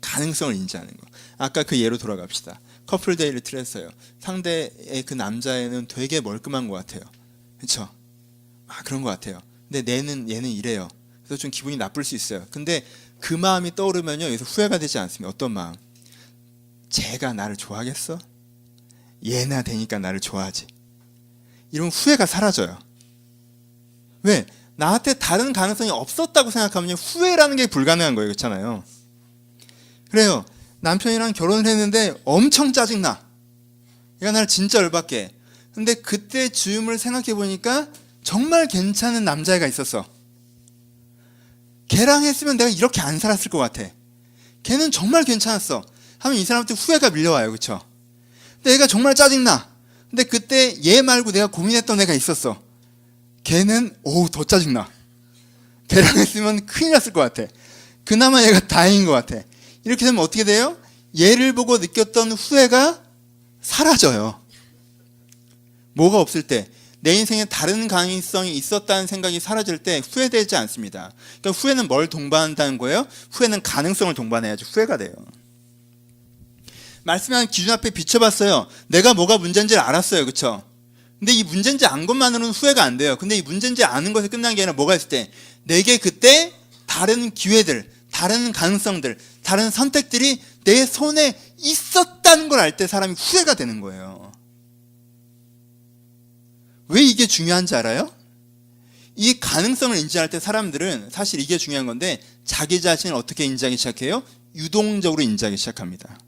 [SPEAKER 1] 가능성을 인지하는 거. 아까 그 예로 돌아갑시다. 커플 데이트를 했어요. 상대의 그 남자애는 되게 멀끔한 것 같아요. 그렇죠? 그런 것 같아요. 근데 얘는 이래요. 그래서 좀 기분이 나쁠 수 있어요. 근데 그 마음이 떠오르면요, 여기서 후회가 되지 않습니다. 어떤 마음? 쟤가 나를 좋아하겠어? 얘나 되니까 나를 좋아하지. 이런 후회가 사라져요. 왜? 나한테 다른 가능성이 없었다고 생각하면 후회라는 게 불가능한 거예요. 그렇잖아요. 그래요. 남편이랑 결혼을 했는데 엄청 짜증나. 얘가 나를 진짜 열받게. 근데 그때 즈음을 생각해 보니까 정말 괜찮은 남자애가 있었어. 걔랑 했으면 내가 이렇게 안 살았을 것 같아. 걔는 정말 괜찮았어. 하면 이 사람한테 후회가 밀려와요. 그렇죠? 근데 얘가 정말 짜증나. 근데 그때 얘 말고 내가 고민했던 애가 있었어. 걔는 더 짜증나. 걔랑 했으면 큰일 났을 것 같아. 그나마 얘가 다행인 것 같아. 이렇게 되면 어떻게 돼요? 얘를 보고 느꼈던 후회가 사라져요. 뭐가 없을 때, 내 인생에 다른 가능성이 있었다는 생각이 사라질 때 후회되지 않습니다. 그러니까 후회는 뭘 동반한다는 거예요? 후회는 가능성을 동반해야지 후회가 돼요. 말씀한 기준 앞에 비춰봤어요. 내가 뭐가 문제인지를 알았어요. 그렇죠? 근데 이 문제인지 안 것만으로는 후회가 안 돼요. 근데 이 문제인지 아는 것에 끝난 게 아니라 뭐가 있을 때, 내게 그때 다른 기회들, 다른 가능성들, 다른 선택들이 내 손에 있었다는 걸 알 때 사람이 후회가 되는 거예요. 왜 이게 중요한지 알아요? 이 가능성을 인지할 때 사람들은 사실 이게 중요한 건데, 자기 자신을 어떻게 인지하기 시작해요? 유동적으로 인지하기 시작합니다.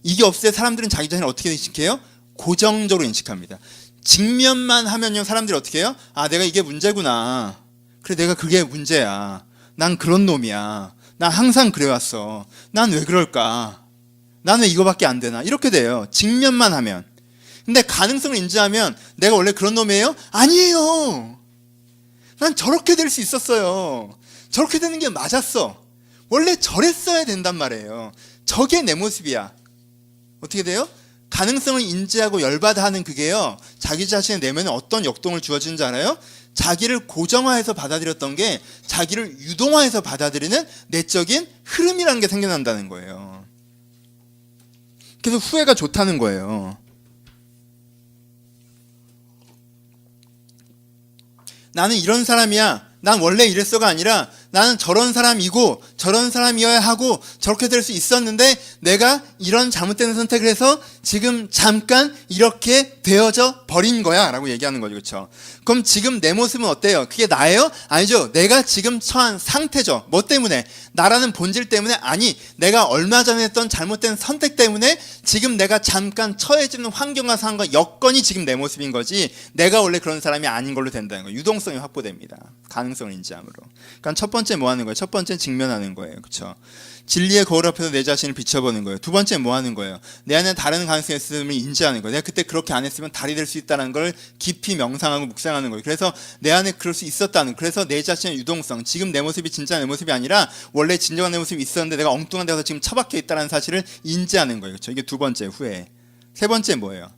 [SPEAKER 1] 이게 없을 때 사람들은 자기 자신을 어떻게 인식해요? 고정적으로 인식합니다. 직면만 하면요, 사람들이 어떻게 해요? 내가 이게 문제구나. 그래, 내가 그게 문제야. 난 그런 놈이야. 난 항상 그래왔어. 난 왜 그럴까? 난 왜 이거밖에 안 되나? 이렇게 돼요. 직면만 하면. 근데 가능성을 인지하면 내가 원래 그런 놈이에요? 아니에요. 난 저렇게 될 수 있었어요. 저렇게 되는 게 맞았어. 원래 저랬어야 된단 말이에요. 저게 내 모습이야. 어떻게 돼요? 가능성을 인지하고 열받아 하는 그게요, 자기 자신의 내면에 어떤 역동을 주어지는지 알아요? 자기를 고정화해서 받아들였던 게 자기를 유동화해서 받아들이는 내적인 흐름이라는 게 생겨난다는 거예요. 그래서 후회가 좋다는 거예요. 나는 이런 사람이야, 난 원래 이랬어가 아니라 나는 저런 사람이고 저런 사람이어야 하고 저렇게 될 수 있었는데 내가 이런 잘못된 선택을 해서 지금 잠깐 이렇게 되어져 버린 거야 라고 얘기하는 거죠. 그렇죠? 그럼 지금 내 모습은 어때요? 그게 나예요? 아니죠. 내가 지금 처한 상태죠. 뭐 때문에? 나라는 본질 때문에? 아니, 내가 얼마 전에 했던 잘못된 선택 때문에 지금 내가 잠깐 처해지는 환경과 상황과 여건이 지금 내 모습인 거지, 내가 원래 그런 사람이 아닌 걸로 된다는 거예요. 유동성이 확보됩니다. 가능성을 인지함으로. 그러니까 첫 번째 뭐 하는 거예요? 첫 번째는 직면하는 거예요. 그렇죠? 진리의 거울 앞에서 내 자신을 비춰보는 거예요. 두 번째 뭐 하는 거예요? 내 안에 다른 가능성이 있음을 인지하는 거예요. 내가 그때 그렇게 안 했으면 달이 될 수 있다는 걸 깊이 명상하고 묵상하는 거예요. 그래서 내 안에 그럴 수 있었다는, 그래서 내 자신의 유동성, 지금 내 모습이 진짜 내 모습이 아니라 원래 진정한 내 모습이 있었는데 내가 엉뚱한 데서 지금 처박혀 있다는 사실을 인지하는 거예요. 그렇죠? 이게 두 번째 후회. 세 번째 뭐예요?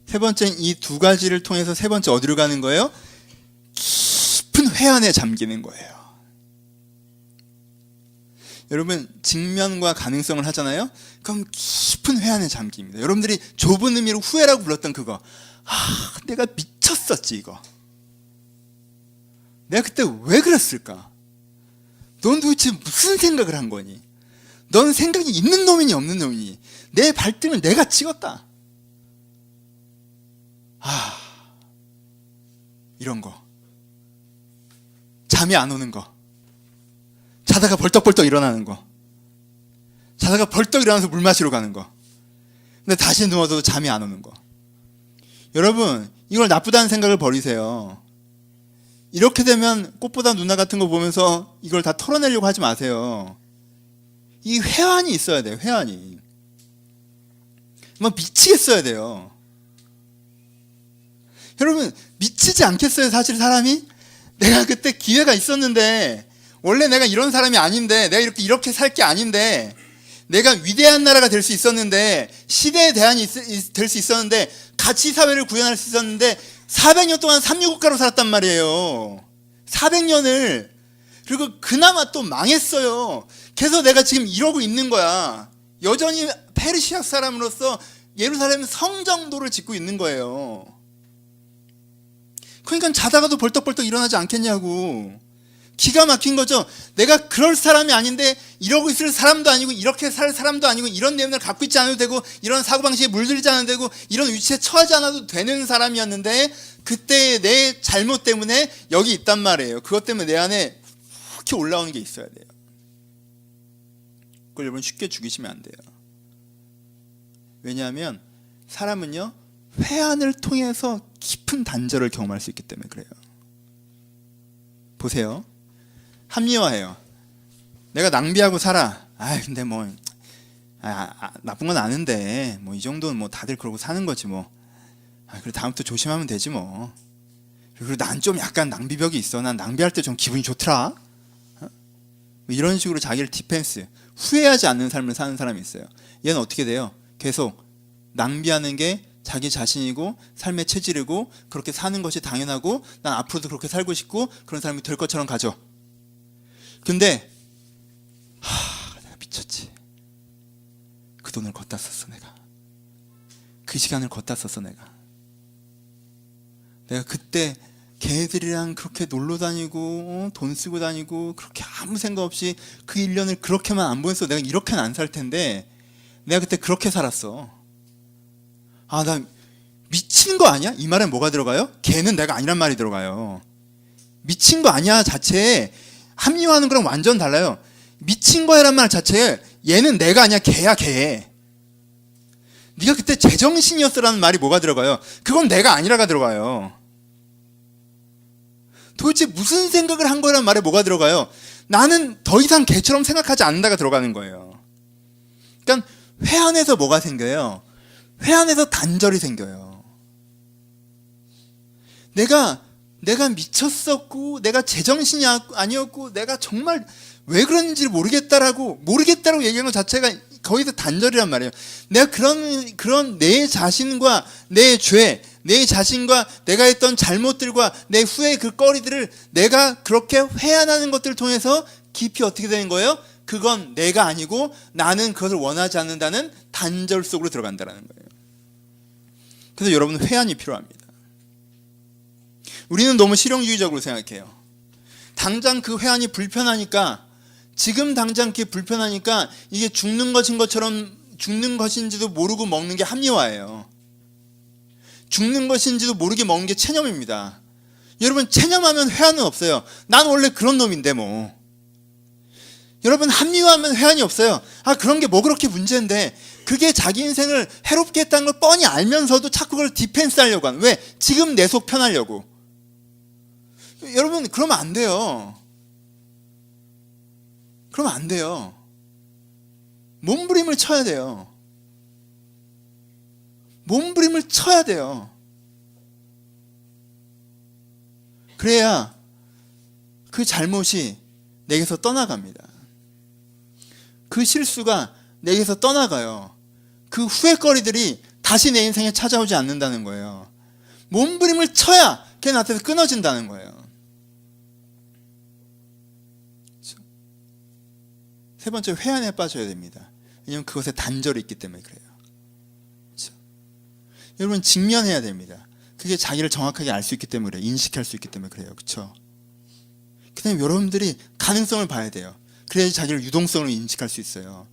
[SPEAKER 1] 세 번째는 이 두 가지를 통해서 세 번째 어디로 가는 거예요? 깊은 회한에 잠기는 거예요. 여러분, 직면과 가능성을 하잖아요? 그럼 깊은 회한에 잠깁니다. 여러분들이 좁은 의미로 후회라고 불렀던 그거, 내가 미쳤었지 이거. 내가 그때 왜 그랬을까? 넌 도대체 무슨 생각을 한 거니? 넌 생각이 있는 놈이니 없는 놈이니? 내 발등을 내가 찍었다. 이런 거. 잠이 안 오는 거. 자다가 벌떡벌떡 일어나는 거. 자다가 벌떡 일어나서 물 마시러 가는 거. 근데 다시 누워도 잠이 안 오는 거. 여러분, 이걸 나쁘다는 생각을 버리세요. 이렇게 되면 꽃보다 누나 같은 거 보면서 이걸 다 털어내려고 하지 마세요. 이 회한이 있어야 돼요. 회한이. 뭐 미치겠어야 돼요. 여러분, 미치지 않겠어요? 사실 사람이? 내가 그때 기회가 있었는데, 원래 내가 이런 사람이 아닌데, 내가 이렇게 살 게 아닌데, 내가 위대한 나라가 될 수 있었는데, 시대의 대안이 될 수 있었는데, 가치사회를 구현할 수 있었는데, 400년 동안 삼류국가로 살았단 말이에요. 400년을. 그리고 그나마 또 망했어요. 그래서 내가 지금 이러고 있는 거야. 여전히 페르시아 사람으로서 예루살렘 성정도를 짓고 있는 거예요. 그러니까 자다가도 벌떡벌떡 일어나지 않겠냐고. 기가 막힌 거죠. 내가 그럴 사람이 아닌데, 이러고 있을 사람도 아니고, 이렇게 살 사람도 아니고, 이런 내면을 갖고 있지 않아도 되고, 이런 사고방식에 물들지 않아도 되고, 이런 위치에 처하지 않아도 되는 사람이었는데, 그때 내 잘못 때문에 여기 있단 말이에요. 그것 때문에 내 안에 이렇게 올라오는 게 있어야 돼요. 그걸 여러분 쉽게 죽이시면 안 돼요. 왜냐하면 사람은요, 회한을 통해서 깊은 단절을 경험할 수 있기 때문에 그래요. 보세요. 합리화해요. 내가 낭비하고 살아. 근데 뭐 나쁜 건 아는데 뭐 이 정도는 뭐 다들 그러고 사는 거지 뭐. 그래 다음부터 조심하면 되지 뭐. 그리고 난 좀 약간 낭비벽이 있어. 난 낭비할 때 좀 기분이 좋더라. 이런 식으로 자기를 디펜스, 후회하지 않는 삶을 사는 사람이 있어요. 얘는 어떻게 돼요? 계속 낭비하는 게 자기 자신이고 삶의 체질이고 그렇게 사는 것이 당연하고 난 앞으로도 그렇게 살고 싶고 그런 사람이 될 것처럼 가죠. 근데 내가 미쳤지. 그 돈을 걷다 썼어 내가. 그 시간을 걷다 썼어 내가. 내가 그때 걔들이랑 그렇게 놀러 다니고 돈 쓰고 다니고 그렇게 아무 생각 없이 그 1년을 그렇게만 안 보냈어. 내가 이렇게는 안 살 텐데 내가 그때 그렇게 살았어. 나 미친 거 아니야? 이 말에 뭐가 들어가요? 걔는 내가 아니란 말이 들어가요. 미친 거 아니야 자체에 합리화하는 거랑 완전 달라요. 미친 거야란 말 자체에 얘는 내가 아니야 걔야 걔. 네가 그때 제정신이었어라는 말이 뭐가 들어가요? 그건 내가 아니라가 들어가요. 도대체 무슨 생각을 한 거란 말에 뭐가 들어가요? 나는 더 이상 걔처럼 생각하지 않는다가 들어가는 거예요. 그러니까 회한에서 뭐가 생겨요? 회한에서 단절이 생겨요. 내가 미쳤었고, 내가 제정신이 아니었고, 내가 정말 왜 그런지 모르겠다라고 얘기하는 것 자체가 거기서 단절이란 말이에요. 내가 그런 내 자신과 내 죄, 내 자신과 내가 했던 잘못들과 내 후회의 그 거리들을 내가 그렇게 회한하는 것들을 통해서 깊이 어떻게 되는 거예요? 그건 내가 아니고 나는 그것을 원하지 않는다는 단절 속으로 들어간다는 거예요. 그래서 여러분, 회한이 필요합니다. 우리는 너무 실용주의적으로 생각해요. 당장 그 회한이 불편하니까, 지금 당장 그게 불편하니까 이게 죽는 것인지도 모르고 먹는 게 합리화예요. 죽는 것인지도 모르게 먹는 게 체념입니다. 여러분, 체념하면 회한은 없어요. 난 원래 그런 놈인데 뭐. 여러분, 합리화하면 회한이 없어요. 그런 게 뭐 그렇게 문제인데. 그게 자기 인생을 해롭게 했다는 걸 뻔히 알면서도 자꾸 그걸 디펜스 하려고 하는. 왜? 지금 내 속 편하려고. 여러분, 그러면 안 돼요. 그러면 안 돼요. 몸부림을 쳐야 돼요. 몸부림을 쳐야 돼요. 그래야 그 잘못이 내게서 떠나갑니다. 그 실수가 내게서 떠나가요. 그 후회거리들이 다시 내 인생에 찾아오지 않는다는 거예요. 몸부림을 쳐야 걔 나한테서 끊어진다는 거예요. 세 번째, 회한에 빠져야 됩니다. 왜냐하면 그것에 단절이 있기 때문에 그래요. 그렇죠? 여러분, 직면해야 됩니다. 그게 자기를 정확하게 알 수 있기 때문에 그래요. 인식할 수 있기 때문에 그래요. 그렇죠? 그 다음에 여러분들이 가능성을 봐야 돼요. 그래야지 자기를 유동성으로 인식할 수 있어요.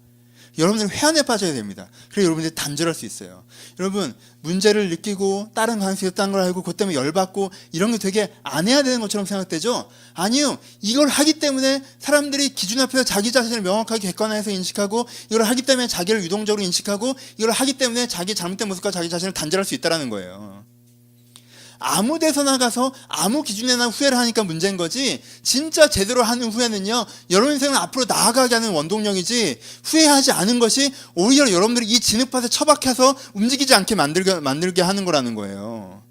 [SPEAKER 1] 여러분들은 회한에 빠져야 됩니다. 그래야 여러분들이 단절할 수 있어요. 여러분, 문제를 느끼고 다른 가능성이 있다는 걸 알고 그것 때문에 열받고 이런 게 되게 안 해야 되는 것처럼 생각되죠? 아니요. 이걸 하기 때문에 사람들이 기준 앞에서 자기 자신을 명확하게 객관화해서 인식하고, 이걸 하기 때문에 자기를 유동적으로 인식하고, 이걸 하기 때문에 자기 잘못된 모습과 자기 자신을 단절할 수 있다는 거예요. 아무 데서 나가서 아무 기준에나 후회를 하니까 문제인 거지, 진짜 제대로 하는 후회는요, 여러분 인생을 앞으로 나아가게 하는 원동력이지, 후회하지 않은 것이 오히려 여러분들이 이 진흙밭에 처박혀서 움직이지 않게 만들게 하는 거라는 거예요.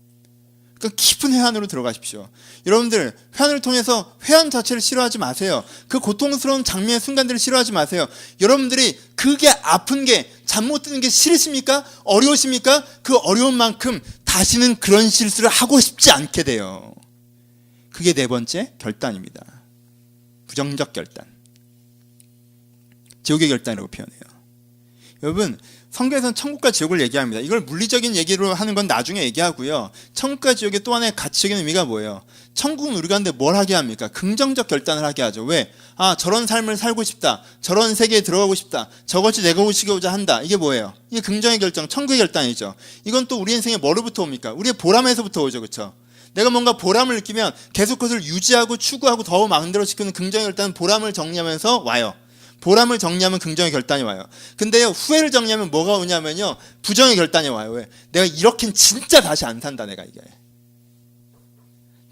[SPEAKER 1] 그러니까 깊은 회한으로 들어가십시오. 여러분들, 회한을 통해서 회한 자체를 싫어하지 마세요. 그 고통스러운 장면의 순간들을 싫어하지 마세요. 여러분들이 그게 아픈 게, 잠 못 드는 게 싫으십니까? 어려우십니까? 그 어려운 만큼 다시는 그런 실수를 하고 싶지 않게 돼요. 그게 네 번째 결단입니다. 부정적 결단. 지옥의 결단이라고 표현해요. 여러분, 성경에서는 천국과 지옥을 얘기합니다. 이걸 물리적인 얘기로 하는 건 나중에 얘기하고요. 천국과 지옥의 또 하나의 가치적인 의미가 뭐예요? 천국은 우리가 하는데 뭘 하게 합니까? 긍정적 결단을 하게 하죠. 왜? 저런 삶을 살고 싶다. 저런 세계에 들어가고 싶다. 저것이 내가 오시고자 한다. 이게 뭐예요? 이게 긍정의 결정, 천국의 결단이죠. 이건 또 우리 인생에 뭐로부터 옵니까? 우리의 보람에서부터 오죠. 그렇죠? 내가 뭔가 보람을 느끼면 계속 그것을 유지하고 추구하고 더 만들어지는 긍정의 결단은 보람을 정리하면서 와요. 보람을 정리하면 긍정의 결단이 와요. 근데요, 후회를 정리하면 뭐가 오냐면요, 부정의 결단이 와요. 왜? 내가 이렇게는 진짜 다시 안 산다. 내가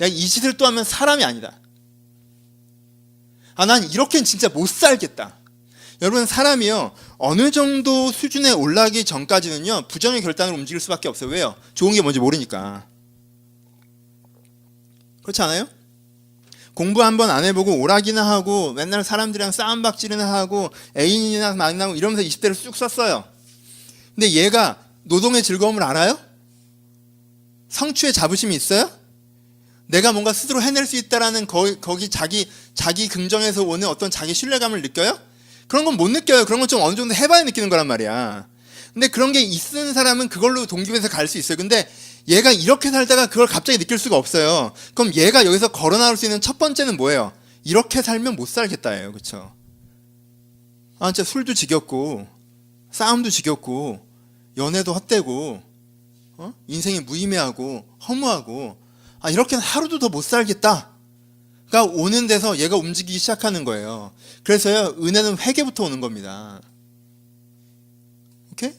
[SPEAKER 1] 이 짓을 또 하면 사람이 아니다. 난 이렇게는 진짜 못 살겠다. 여러분, 사람이요, 어느 정도 수준에 올라가기 전까지는요, 부정의 결단으로 움직일 수밖에 없어요. 왜요? 좋은 게 뭔지 모르니까. 그렇지 않아요? 공부 한번 안 해보고 오락이나 하고 맨날 사람들이랑 싸움박질이나 하고 애인이나 만나고 이러면서 20대를 쑥 썼어요. 근데 얘가 노동의 즐거움을 알아요? 성취의 자부심이 있어요? 내가 뭔가 스스로 해낼 수 있다라는 거기 자기 긍정에서 오는 어떤 자기 신뢰감을 느껴요? 그런 건 못 느껴요. 그런 건 좀 어느 정도 해봐야 느끼는 거란 말이야. 근데 그런 게 있는 사람은 그걸로 동기부여해서 갈 수 있어요. 근데 얘가 이렇게 살다가 그걸 갑자기 느낄 수가 없어요. 그럼 얘가 여기서 걸어 나올 수 있는 첫 번째는 뭐예요? 이렇게 살면 못 살겠다예요. 그렇죠? 진짜 술도 지겹고 싸움도 지겹고 연애도 헛되고 인생이 무의미하고 허무하고 이렇게는 하루도 더 못 살겠다. 가 오는 데서 얘가 움직이기 시작하는 거예요. 그래서요, 은혜는 회개부터 오는 겁니다. 오케이?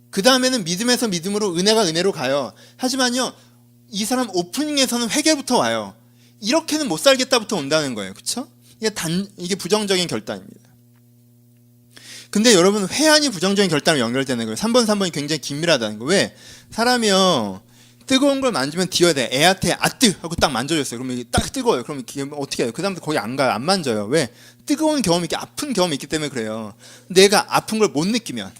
[SPEAKER 1] 그 다음에는 믿음에서 믿음으로, 은혜가 은혜로 가요. 하지만요, 이 사람 오프닝에서는 회개부터 와요. 이렇게는 못 살겠다부터 온다는 거예요. 그쵸? 이게 부정적인 결단입니다. 근데 여러분 회한이 부정적인 결단으로 연결되는 거예요. 3번이 굉장히 긴밀하다는 거. 왜? 사람이요 뜨거운 걸 만지면 뒤어야 돼. 애한테 아뜨 하고 딱 만져줬어요. 그러면 이게 딱 뜨거워요. 그러면 이게 어떻게 해요? 그 다음부터 거기 안 가요. 안 만져요. 왜? 뜨거운 경험이 있기, 아픈 경험이 있기 때문에 그래요. 내가 아픈 걸 못 느끼면,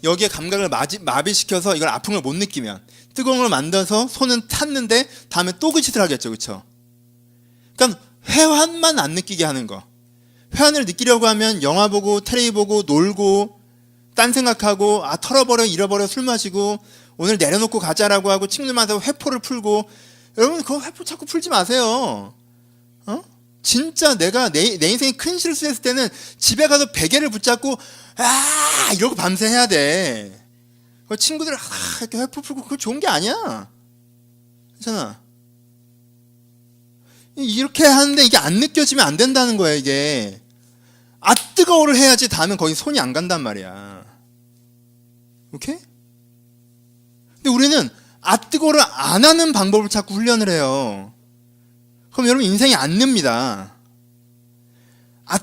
[SPEAKER 1] 여기에 감각을 마비시켜서 이걸 아픈 걸 못 느끼면, 뜨거운 걸 만져서 손은 탔는데 다음에 또 그 짓을 하겠죠. 그렇죠? 그러니까 회한만 안 느끼게 하는 거. 회한을 느끼려고 하면 영화 보고 텔레비 보고 놀고 딴 생각하고 털어버려 잃어버려 술 마시고 오늘 내려놓고 가자라고 하고 친구들 만나서 회포를 풀고. 여러분 그거 회포 자꾸 풀지 마세요. 진짜 내가 내 인생에 큰 실수했을 때는 집에 가서 베개를 붙잡고 이러고 밤새 해야 돼. 친구들 이렇게 회포 풀고 그거 좋은 게 아니야. 괜찮아. 이렇게 하는데 이게 안 느껴지면 안 된다는 거야. 이게 뜨거워를 해야지 다음엔 거기 손이 안 간단 말이야. 오케이? 근데 우리는 뜨거워를 안 하는 방법을 자꾸 훈련을 해요. 그럼 여러분 인생이 안 늡니다.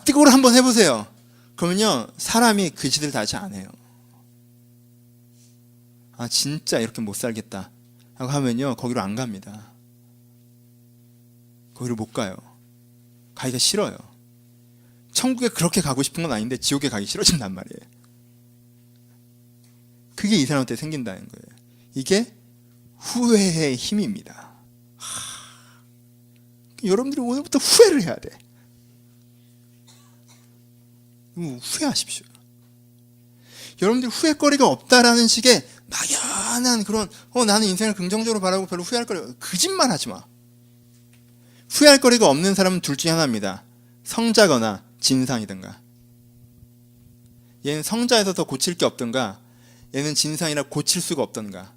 [SPEAKER 1] 뜨거워를 한번 해보세요. 그러면요 사람이 그 짓을 다시 안 해요. 진짜 이렇게 못 살겠다 하고 하면요 거기로 안 갑니다. 거기로 못 가요. 가기가 싫어요. 천국에 그렇게 가고 싶은 건 아닌데 지옥에 가기 싫어진단 말이에요. 그게 이 사람한테 생긴다는 거예요. 이게 후회의 힘입니다. 여러분들이 오늘부터 후회를 해야 돼. 후회하십시오. 여러분들이 후회거리가 없다라는 식의 막연한 그런 나는 인생을 긍정적으로 바라고 별로 후회할 거리, 거짓말 하지 마. 후회할 거리가 없는 사람은 둘 중에 하나입니다. 성자거나 진상이든가. 얘는 성자에서 더 고칠 게 없든가, 얘는 진상이라 고칠 수가 없든가.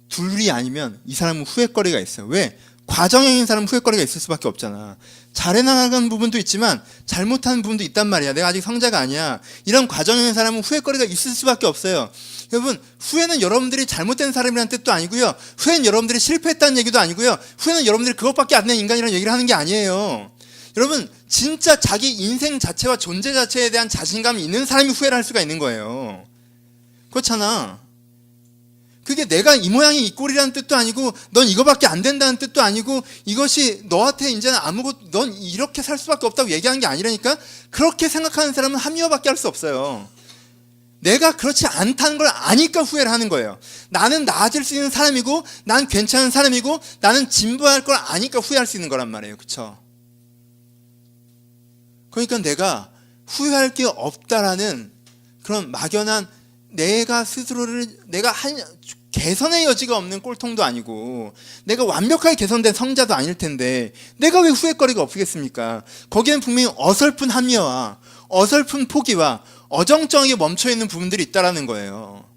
[SPEAKER 1] 둘이 아니면 이 사람은 후회거리가 있어요. 왜? 과정형인 사람은 후회거리가 있을 수밖에 없잖아. 잘해나가는 부분도 있지만 잘못하는 부분도 있단 말이야. 내가 아직 성자가 아니야. 이런 과정형인 사람은 후회거리가 있을 수밖에 없어요. 여러분, 후회는 여러분들이 잘못된 사람이라는 뜻도 아니고요, 후회는 여러분들이 실패했다는 얘기도 아니고요, 후회는 여러분들이 그것밖에 안 된 인간이라는 얘기를 하는 게 아니에요. 여러분, 진짜 자기 인생 자체와 존재 자체에 대한 자신감이 있는 사람이 후회를 할 수가 있는 거예요. 그렇잖아. 그게 내가 이 모양이 이 꼴이라는 뜻도 아니고, 넌 이거밖에 안 된다는 뜻도 아니고, 이것이 너한테 이제는 넌 이렇게 살 수밖에 없다고 얘기하는 게 아니라니까. 그렇게 생각하는 사람은 합리화밖에 할 수 없어요. 내가 그렇지 않다는 걸 아니까 후회를 하는 거예요. 나는 나아질 수 있는 사람이고, 난 괜찮은 사람이고, 나는 진보할 걸 아니까 후회할 수 있는 거란 말이에요. 그쵸? 그러니까 내가 후회할 게 없다라는 그런 막연한, 내가 스스로를 개선의 여지가 없는 꼴통도 아니고, 내가 완벽하게 개선된 성자도 아닐 텐데 내가 왜 후회거리가 없겠습니까? 거기에는 분명히 어설픈 합리화와 어설픈 포기와 어정쩡하게 멈춰있는 부분들이 있다라는 거예요.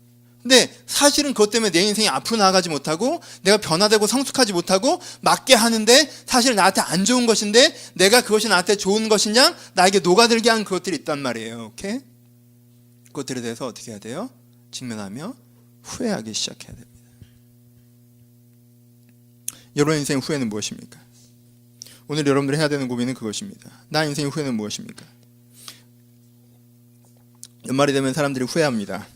[SPEAKER 1] 근데 사실은 그것 때문에 내 인생이 앞으로 나아가지 못하고, 내가 변화되고 성숙하지 못하고 맞게 하는데, 사실 나한테 안 좋은 것인데 내가 그것이 나한테 좋은 것이냐, 나에게 녹아들게 한 그것들이 있단 말이에요. 오케이? 그것들에 대해서 어떻게 해야 돼요? 직면하며 후회하기 시작해야 됩니다. 여러분의 인생 후회는 무엇입니까? 오늘 여러분들이 해야 되는 고민은 그것입니다. 나 인생의 후회는 무엇입니까? 연말이 되면 사람들이 후회합니다.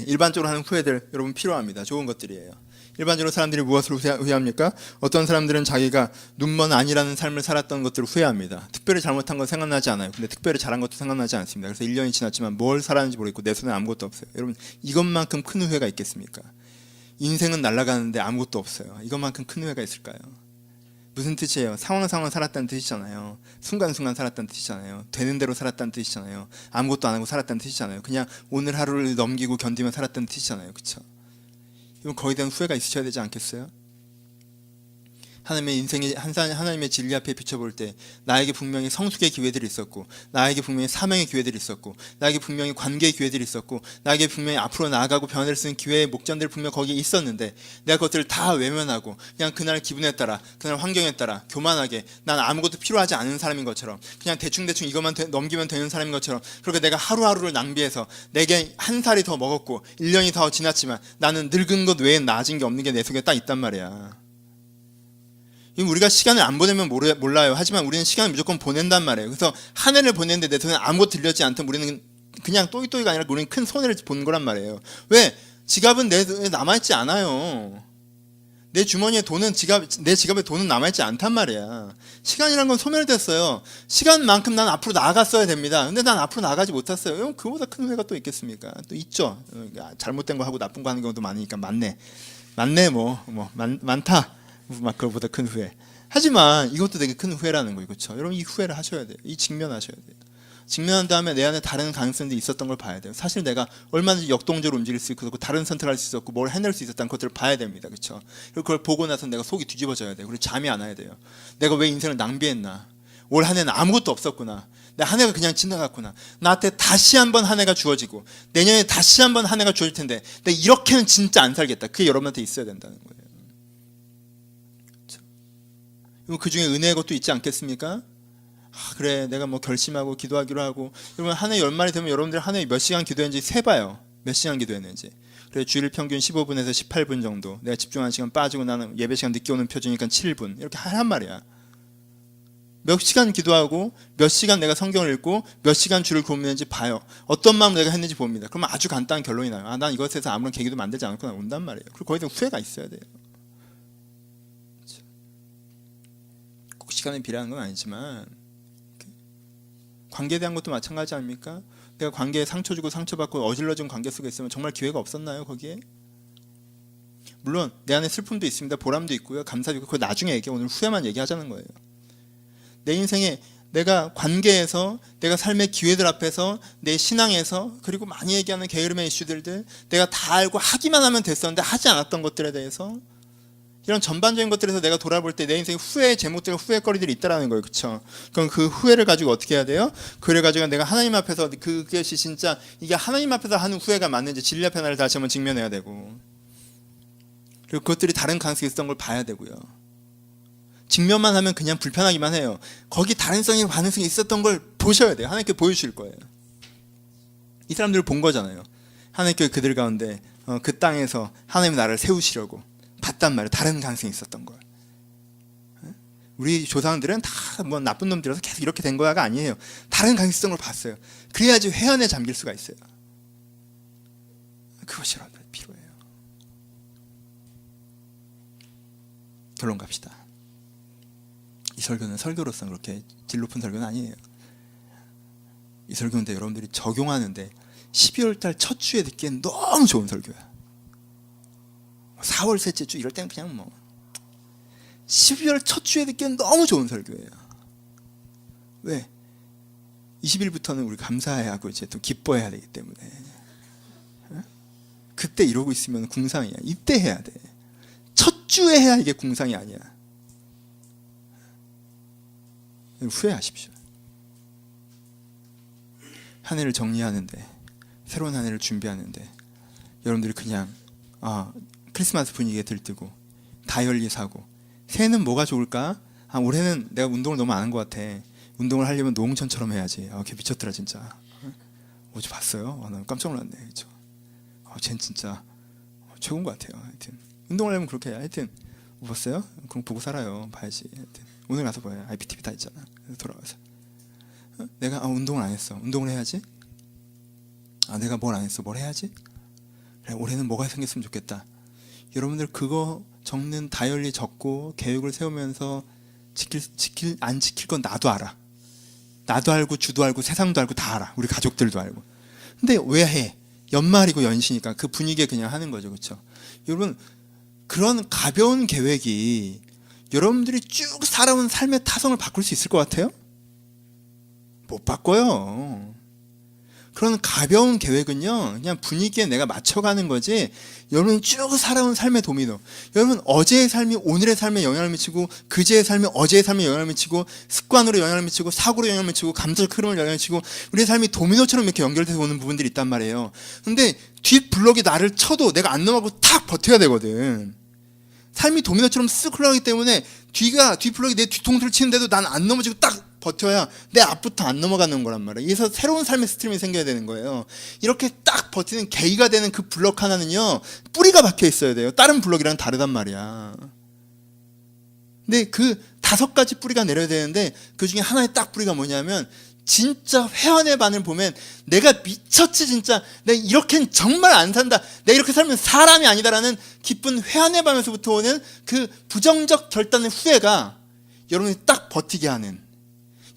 [SPEAKER 1] 일반적으로 하는 후회들 여러분 필요합니다. 좋은 것들이에요. 일반적으로 사람들이 무엇을 후회합니까? 어떤 사람들은 자기가 눈먼 아니라는 삶을 살았던 것들을 후회합니다. 특별히 잘못한 건 생각나지 않아요. 근데 특별히 잘한 것도 생각나지 않습니다. 그래서 1년이 지났지만 뭘 살았는지 모르겠고 내 손에 아무것도 없어요. 여러분, 이것만큼 큰 후회가 있겠습니까? 인생은 날아가는데 아무것도 없어요. 이것만큼 큰 후회가 있을까요? 무슨 뜻이에요? 상황 살았다는 뜻이잖아요. 순간순간 살았다는 뜻이잖아요. 되는 대로 살았다는 뜻이잖아요. 아무것도 안 하고 살았다는 뜻이잖아요. 그냥 오늘 하루를 넘기고 견디며 살았다는 뜻이잖아요. 그렇죠? 이건 거기에 대한 후회가 있으셔야 되지 않겠어요? 하나님의 인생이 하나님의 진리 앞에 비춰볼 때 나에게 분명히 성숙의 기회들이 있었고, 나에게 분명히 사명의 기회들이 있었고, 나에게 분명히 관계의 기회들이 있었고, 나에게 분명히 앞으로 나아가고 변화될 수 있는 기회의 목전들이 분명 거기에 있었는데, 내가 그것들을 다 외면하고 그냥 그날 기분에 따라, 그날 환경에 따라 교만하게 난 아무것도 필요하지 않은 사람인 것처럼, 그냥 대충 이것만 넘기면 되는 사람인 것처럼, 그렇게 내가 하루하루를 낭비해서 내게 한 살이 더 먹었고 1년이 더 지났지만 나는 늙은 것 외엔 나아진 게 없는 게 내 속에 딱 있단 말이야. 우리가 시간을 안 보내면 몰라요. 하지만 우리는 시간을 무조건 보낸단 말이에요. 그래서 한 해를 보냈는데 내 손에 아무것도 들렸지 않던 우리는 그냥 또이또이가 아니라 우리는 큰 손해를 본 거란 말이에요. 왜? 지갑은 내 손에 남아있지 않아요. 내 주머니에 돈은 내 지갑에 돈은 남아있지 않단 말이야. 시간이란 건 소멸됐어요. 시간만큼 난 앞으로 나아갔어야 됩니다. 근데 난 앞으로 나가지 못했어요. 그거보다 큰 후회가 또 있겠습니까? 또 있죠. 잘못된 거 하고 나쁜 거 하는 경우도 많으니까 많네 많다. 막 그거보다 큰 후회. 하지만 이것도 되게 큰 후회라는 거예요. 그렇죠? 여러분 이 후회를 하셔야 돼요. 이 직면하셔야 돼요. 직면한 다음에 내 안에 다른 가능성도 있었던 걸 봐야 돼요. 사실 내가 얼마든지 역동적으로 움직일 수 있고 다른 선택할 수 있었고 뭘 해낼 수 있었다는 것들을 봐야 됩니다. 그렇죠? 그리고 그걸 보고 나서 내가 속이 뒤집어져야 돼요. 그리고 잠이 안 와야 돼요. 내가 왜 인생을 낭비했나? 올 한 해는 아무것도 없었구나. 내 한 해가 그냥 지나갔구나. 나한테 다시 한번 한 해가 주어지고 내년에 다시 한번 한 해가 주어질 텐데 내가 이렇게는 진짜 안 살겠다. 그게 여러분한테 있어야 된다는 거예요. 그렇죠? 그 중에 은혜의 것도 있지 않겠습니까? 그래 내가 뭐 결심하고 기도하기로 하고 그러면 한 해 연말이 되면 여러분들 한 해 몇 시간 기도했는지 세봐요. 몇 시간 기도했는지. 그래 주일 평균 15분에서 18분 정도 내가 집중하는 시간 빠지고 나는 예배 시간 늦게 오는 표준이니까 7분 이렇게 하란 말이야. 몇 시간 기도하고 몇 시간 내가 성경을 읽고 몇 시간 주를 고민했는지 봐요. 어떤 마음으로 내가 했는지 봅니다. 그러면 아주 간단한 결론이 나요. 난 이것에서 아무런 계기도 만들지 않았구나 온단 말이에요. 그리고 거기서 후회가 있어야 돼요. 꼭 시간이 필요한 건 아니지만 관계에 대한 것도 마찬가지 아닙니까? 내가 관계에 상처 주고 상처받고 어질러진 관계 속에 있으면 정말 기회가 없었나요 거기에? 물론 내 안에 슬픔도 있습니다. 보람도 있고요. 감사도 있고 그거 나중에 얘기해. 오늘 후회만 얘기하자는 거예요. 내 인생에 내가 관계에서 내가 삶의 기회들 앞에서 내 신앙에서 그리고 많이 얘기하는 게으름의 이슈들들 내가 다 알고 하기만 하면 됐었는데 하지 않았던 것들에 대해서 이런 전반적인 것들에서 내가 돌아볼 때 내 인생에 후회의 제목들과 후회거리들이 있다라는 거예요. 그렇죠? 그럼 그 후회를 가지고 어떻게 해야 돼요? 그를 가지고 내가 하나님 앞에서 그것이 진짜 이게 하나님 앞에서 하는 후회가 맞는지 진리 앞에 나를 다시 한번 직면해야 되고 그리고 그것들이 다른 가능성이 있었던 걸 봐야 되고요. 직면만 하면 그냥 불편하기만 해요. 거기 다른성이 가능성이 있었던 걸 보셔야 돼요. 하나님께 보여주실 거예요. 이 사람들을 본 거잖아요. 하나님께 그들 가운데 그 땅에서 하나님의 나라를 세우시려고 봤단 말이에요. 다른 가능성이 있었던 걸. 우리 조상들은 다 뭐 나쁜 놈들이라서 계속 이렇게 된 거야가 아니에요. 다른 가능성이 있었던 걸 봤어요. 그래야지 회한에 잠길 수가 있어요. 그것이 여러분들 필요해요. 결론 갑시다. 이 설교는 설교로서 그렇게 질 높은 설교는 아니에요. 이 설교인데 여러분들이 적용하는데 12월달 첫 주에 듣기엔 너무 좋은 설교야. 4월 셋째 주 이럴 때는 그냥 뭐 12월 첫 주에 듣기엔 너무 좋은 설교예요. 왜? 20일부터는 우리 감사해야 하고 이제 또 기뻐해야 되기 때문에 그때 이러고 있으면 궁상이야. 이때 해야 돼. 첫 주에 해야 이게 궁상이 아니야. 후회하십시오. 한 해를 정리하는데 새로운 한 해를 준비하는데 여러분들이 그냥 크리스마스 분위기에 들뜨고 다이어리 사고 새해는 뭐가 좋을까? 올해는 내가 운동을 너무 안 한 것 같아. 운동을 하려면 노홍천처럼 해야지. 걔 미쳤더라 진짜. 어제 봤어요? 나 깜짝 놀랐네. 그쵸? 쟨 진짜 최고인 것 같아요. 하여튼 운동을 하려면 그렇게 해야. 하여튼 못 봤어요? 그럼 보고 살아요. 봐야지. 하여튼 오늘 가서 봐요. IPTV 다 있잖아. 그래서 돌아와서 내가 운동을 안 했어. 운동을 해야지. 내가 뭘 안 했어. 뭘 해야지. 그래, 올해는 뭐가 생겼으면 좋겠다. 여러분들 그거 적는 다이어리 적고 계획을 세우면서 안 지킬 건 나도 알아. 나도 알고 주도 알고 세상도 알고 다 알아. 우리 가족들도 알고. 근데 왜 해? 연말이고 연시니까 그 분위기에 그냥 하는 거죠. 그렇죠? 여러분 그런 가벼운 계획이 여러분들이 쭉 살아온 삶의 타성을 바꿀 수 있을 것 같아요? 못 바꿔요. 그런 가벼운 계획은요 그냥 분위기에 내가 맞춰가는 거지 여러분이 쭉 살아온 삶의 도미노. 여러분 어제의 삶이 오늘의 삶에 영향을 미치고 그제의 삶이 어제의 삶에 영향을 미치고 습관으로 영향을 미치고 사고로 영향을 미치고 감정적 흐름을 영향을 미치고 우리의 삶이 도미노처럼 이렇게 연결돼서 오는 부분들이 있단 말이에요. 근데 뒷 블럭이 나를 쳐도 내가 안 넘어가고 탁 버텨야 되거든. 삶이 도미노처럼 쓱 흘러가기 때문에 뒷 블럭이 내 뒤통수를 치는데도 난 안 넘어지고 딱 버텨야 내 앞부터 안 넘어가는 거란 말이에요. 그래서 새로운 삶의 스트림이 생겨야 되는 거예요. 이렇게 딱 버티는 계기가 되는 그 블럭 하나는요 뿌리가 박혀 있어야 돼요. 다른 블럭이랑 다르단 말이야. 근데 그 5가지 뿌리가 내려야 되는데 그 중에 하나의 딱 뿌리가 뭐냐면 진짜 회한의 반을 보면 내가 미쳤지 진짜 내가 이렇게는 정말 안 산다 내가 이렇게 살면 사람이 아니다라는 깊은 회한의 반에서부터 오는 그 부정적 결단의 후회가 여러분이 딱 버티게 하는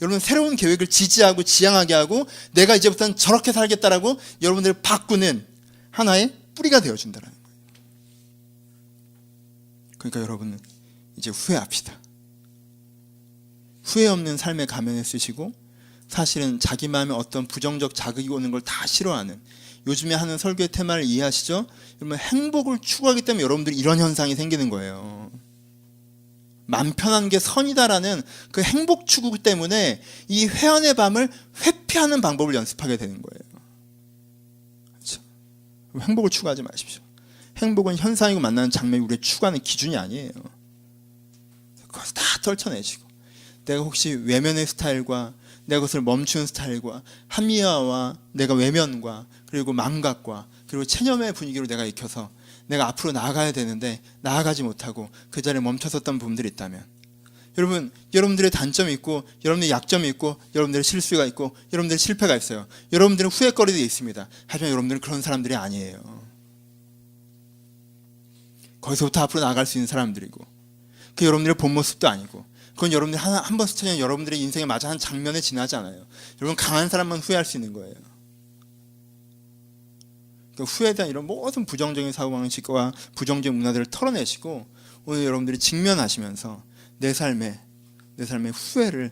[SPEAKER 1] 여러분 새로운 계획을 지지하고 지향하게 하고 내가 이제부터는 저렇게 살겠다라고 여러분들을 바꾸는 하나의 뿌리가 되어준다는 거예요. 그러니까 여러분은 이제 후회합시다. 후회 없는 삶의 가면을 쓰시고 사실은 자기 마음에 어떤 부정적 자극이 오는 걸 다 싫어하는 요즘에 하는 설교의 테마를 이해하시죠? 여러분 행복을 추구하기 때문에 여러분들이 이런 현상이 생기는 거예요. 맘 편한 게 선이다라는 그 행복 추구 때문에 이 회한의 밤을 회피하는 방법을 연습하게 되는 거예요. 그렇죠? 행복을 추구하지 마십시오. 행복은 현상이고 만나는 장면이 우리의 추구하는 기준이 아니에요. 그것을 다 떨쳐내시고 내가 혹시 외면의 스타일과 내가 그것을 멈추는 스타일과 합리화와 내가 외면과 그리고 망각과 그리고 체념의 분위기로 내가 익혀서 내가 앞으로 나아가야 되는데 나아가지 못하고 그 자리에 멈춰섰던 부분들이 있다면 여러분, 여러분들의 단점이 있고 여러분들의 약점이 있고 여러분들의 실수가 있고 여러분들의 실패가 있어요. 여러분들은 후회거리도 있습니다. 하지만 여러분들은 그런 사람들이 아니에요. 거기서부터 앞으로 나아갈 수 있는 사람들이고 그 여러분들의 본 모습도 아니고 그건 여러분들이 한 번 스쳐면 여러분들의 인생에 맞아 한 장면에 지나지 않아요. 여러분 강한 사람만 후회할 수 있는 거예요. 그러니까 후회에 대한 이런 모든 부정적인 사고방식과 부정적인 문화들을 털어내시고 오늘 여러분들이 직면하시면서 내 삶의 후회를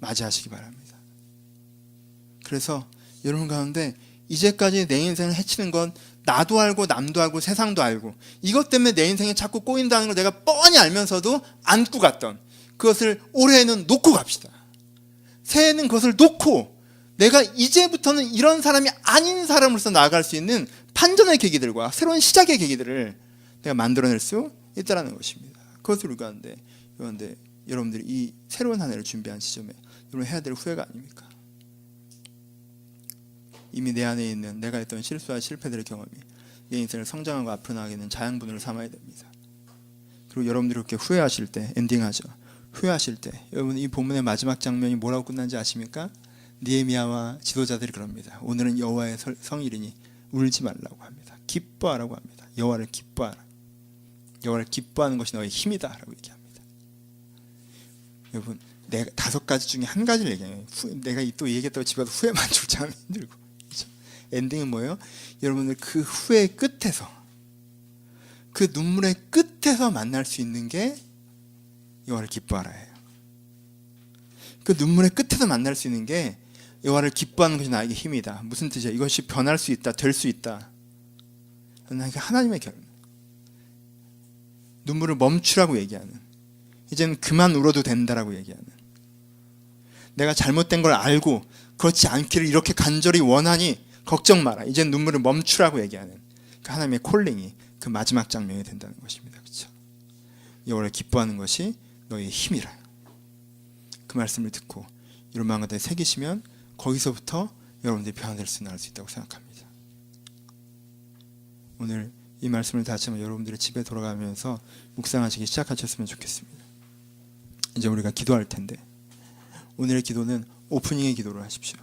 [SPEAKER 1] 맞이하시기 바랍니다. 그래서 여러분 가운데 이제까지 내 인생을 해치는 건 나도 알고 남도 알고 세상도 알고 이것 때문에 내 인생에 자꾸 꼬인다는 걸 내가 뻔히 알면서도 안고 갔던 그것을 올해에는 놓고 갑시다. 새해에는 그것을 놓고 내가 이제부터는 이런 사람이 아닌 사람으로서 나아갈 수 있는 판전의 계기들과 새로운 시작의 계기들을 내가 만들어낼 수 있다는 것입니다. 그것을 우리가 그런데 여러분들이 이 새로운 한 해를 준비한 시점에 여러분 해야 될 후회가 아닙니까? 이미 내 안에 있는 내가 했던 실수와 실패들의 경험이 내 인생을 성장하고 앞으로 나가게 되는 자양분으로 삼아야 됩니다. 그리고 여러분들이 그렇게 후회하실 때 엔딩하죠. 후회하실 때 여러분 이 본문의 마지막 장면이 뭐라고 끝난지 아십니까? 느헤미야와 지도자들이 그럽니다. 오늘은 여호와의 성일이니 울지 말라고 합니다. 기뻐하라고 합니다. 여호와를 기뻐하라. 여호와를 기뻐하는 것이 너의 힘이다라고 얘기합니다. 여러분 내가 5가지 중에 한 가지를 얘기해요. 내가 또 얘기했다고 집에 가서 후회만 줄지 않으면 힘들고 그렇죠? 엔딩은 뭐예요? 여러분들 그 후회의 끝에서 그 눈물의 끝에서 만날 수 있는 게 여호와를 기뻐하라예요. 그 눈물의 끝에서 만날 수 있는 게 여호와를 기뻐하는 것이 나에게 힘이다. 무슨 뜻이야? 이것이 변할 수 있다, 될 수 있다. 나에게 하나님의 결론. 눈물을 멈추라고 얘기하는. 이제는 그만 울어도 된다라고 얘기하는. 내가 잘못된 걸 알고 그렇지 않기를 이렇게 간절히 원하니 걱정 마라. 이제는 눈물을 멈추라고 얘기하는 그 하나님의 콜링이 그 마지막 장면이 된다는 것입니다. 그렇죠? 여호와를 기뻐하는 것이 너의 힘이라. 그 말씀을 듣고 이런 마음을 새기시면 거기서부터 여러분들이 변화될 수 있다고 생각합니다. 오늘 이 말씀을 다시 한번 여러분들의 집에 돌아가면서 묵상하시기 시작하셨으면 좋겠습니다. 이제 우리가 기도할 텐데 오늘의 기도는 오프닝의 기도를 하십시오.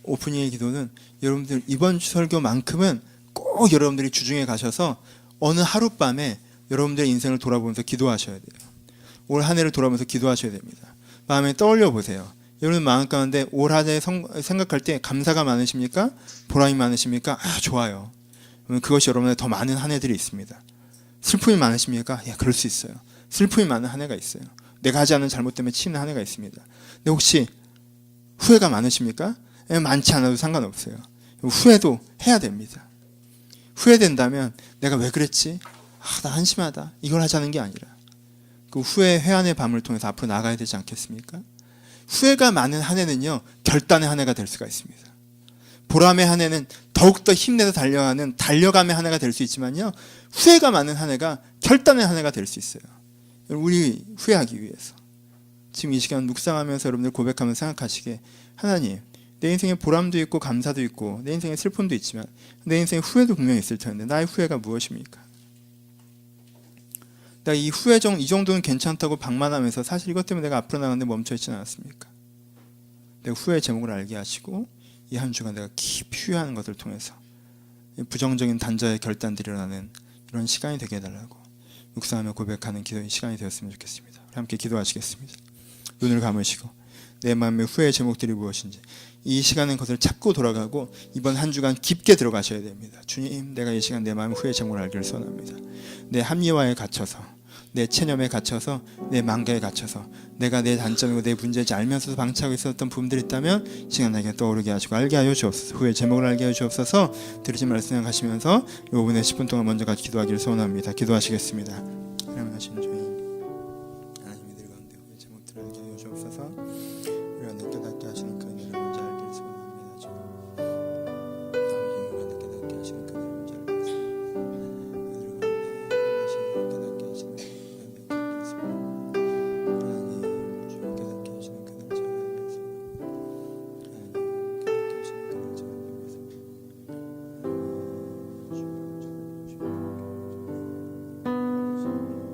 [SPEAKER 1] 오프닝의 기도는 여러분들 이번 설교만큼은 꼭 여러분들이 주중에 가셔서 어느 하룻밤에 여러분들의 인생을 돌아보면서 기도하셔야 돼요. 올 한 해를 돌아보면서 기도하셔야 됩니다. 마음에 떠올려 보세요. 여러분 마음 가운데 올 한 해 생각할 때 감사가 많으십니까? 보람이 많으십니까? 좋아요. 그것이 여러분의 더 많은 한 해들이 있습니다. 슬픔이 많으십니까? 그럴 수 있어요. 슬픔이 많은 한 해가 있어요. 내가 하지 않은 잘못 때문에 치는 한 해가 있습니다. 근데 혹시 후회가 많으십니까? 많지 않아도 상관없어요. 후회도 해야 됩니다. 후회된다면 내가 왜 그랬지? 나 한심하다. 이걸 하자는 게 아니라 그 후회 회한의 밤을 통해서 앞으로 나가야 되지 않겠습니까? 후회가 많은 한 해는요 결단의 한 해가 될 수가 있습니다. 보람의 한 해는 더욱더 힘내서 달려가는 달려감의 한 해가 될 수 있지만요 후회가 많은 한 해가 결단의 한 해가 될 수 있어요. 우리 후회하기 위해서 지금 이 시간 묵상하면서 여러분들 고백하면서 생각하시게 하나님 내 인생에 보람도 있고 감사도 있고 내 인생에 슬픔도 있지만 내 인생에 후회도 분명히 있을 텐데 나의 후회가 무엇입니까? 내가 이 후회 이 정도는 괜찮다고 방만하면서 사실 이것 때문에 내가 앞으로 나가는데 멈춰있지는 않았습니까? 내가 후회의 제목을 알게 하시고 이 한 주간 내가 깊이 휴회하는 것을 통해서 부정적인 단자의 결단들이 일어나는 이런 시간이 되게 해달라고 묵상하며 고백하는 기도의 시간이 되었으면 좋겠습니다. 우리 함께 기도하시겠습니다. 눈을 감으시고 내 마음의 후회의 제목들이 무엇인지 이 시간은 그것을 찾고 돌아가고 이번 한 주간 깊게 들어가셔야 됩니다. 주님, 내가 이 시간 내 마음의 후회의 제목을 알기를 소원합니다. 내 합리화에 갇혀서, 내 체념에 갇혀서, 내 망가에 갇혀서 내가 내 단점이고 내 문제인지 알면서도 방치하고 있었던 부분들이 있다면 시간 나에게 떠오르게 하시고 알게 하여 주옵소서. 후회의 제목을 알게 하여 주옵소서. 들으신 말씀 생각하시면서 이 5분에 10분 동안 먼저 같이 기도하기를 소원합니다. 기도하시겠습니다. 사랑하신 주님, 하나님의 늘 가운데 후회의 제목들을 알게 하여 주옵소서. 우리가 깨닫게 하시는 그 은혜를 먼저 알기를 소원합니다. 주님, 우리가 깨닫게 하시는 그 은혜를 먼저 알기를 소원합니다. 깨닫게 하시는 그 은혜를 먼저 알기를 소원합니다. 하나님, 주여 깨닫게 하시는 그 은혜를 제가 알기를 소원합니다. 하나님, 깨닫게 하시는 그 은혜를 제가 알기를 소원합니다.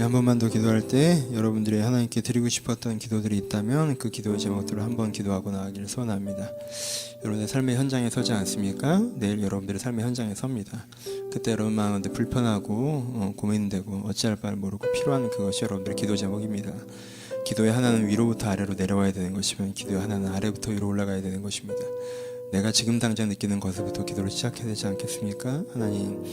[SPEAKER 2] 한 번만 더 기도할 때 여러분들이 하나님께 드리고 싶었던 기도들이 있다면 그 기도의 제목들을 한번 기도하고 나가기를 소원합니다. 여러분의 삶의 현장에 서지 않습니까? 내일 여러분들의 삶의 현장에 섭니다. 그때 여러분 마음에 불편하고 고민되고 어찌할 바를 모르고 필요한 그것이 여러분들의 기도 제목입니다. 기도의 하나는 위로부터 아래로 내려와야 되는 것이면 기도의 하나는 아래부터 위로 올라가야 되는 것입니다. 내가 지금 당장 느끼는 것부터 기도를 시작해야 되지 않겠습니까? 하나님,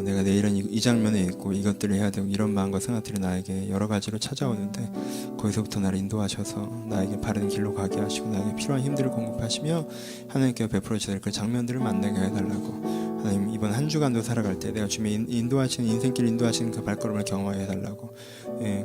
[SPEAKER 2] 내가 내일은 이 장면에 있고 이것들을 해야 되고 이런 마음과 생각들이 나에게 여러 가지로 찾아오는데 거기서부터 나를 인도하셔서 나에게 바른 길로 가게 하시고 나에게 필요한 힘들을 공급하시며 하나님께 베풀어 주실 그 장면들을 만나게 해달라고. 하나님, 이번 한 주간도 살아갈 때 내가 주님의 인도하시는 인생길 인도하시는 그 발걸음을 경험하게 해달라고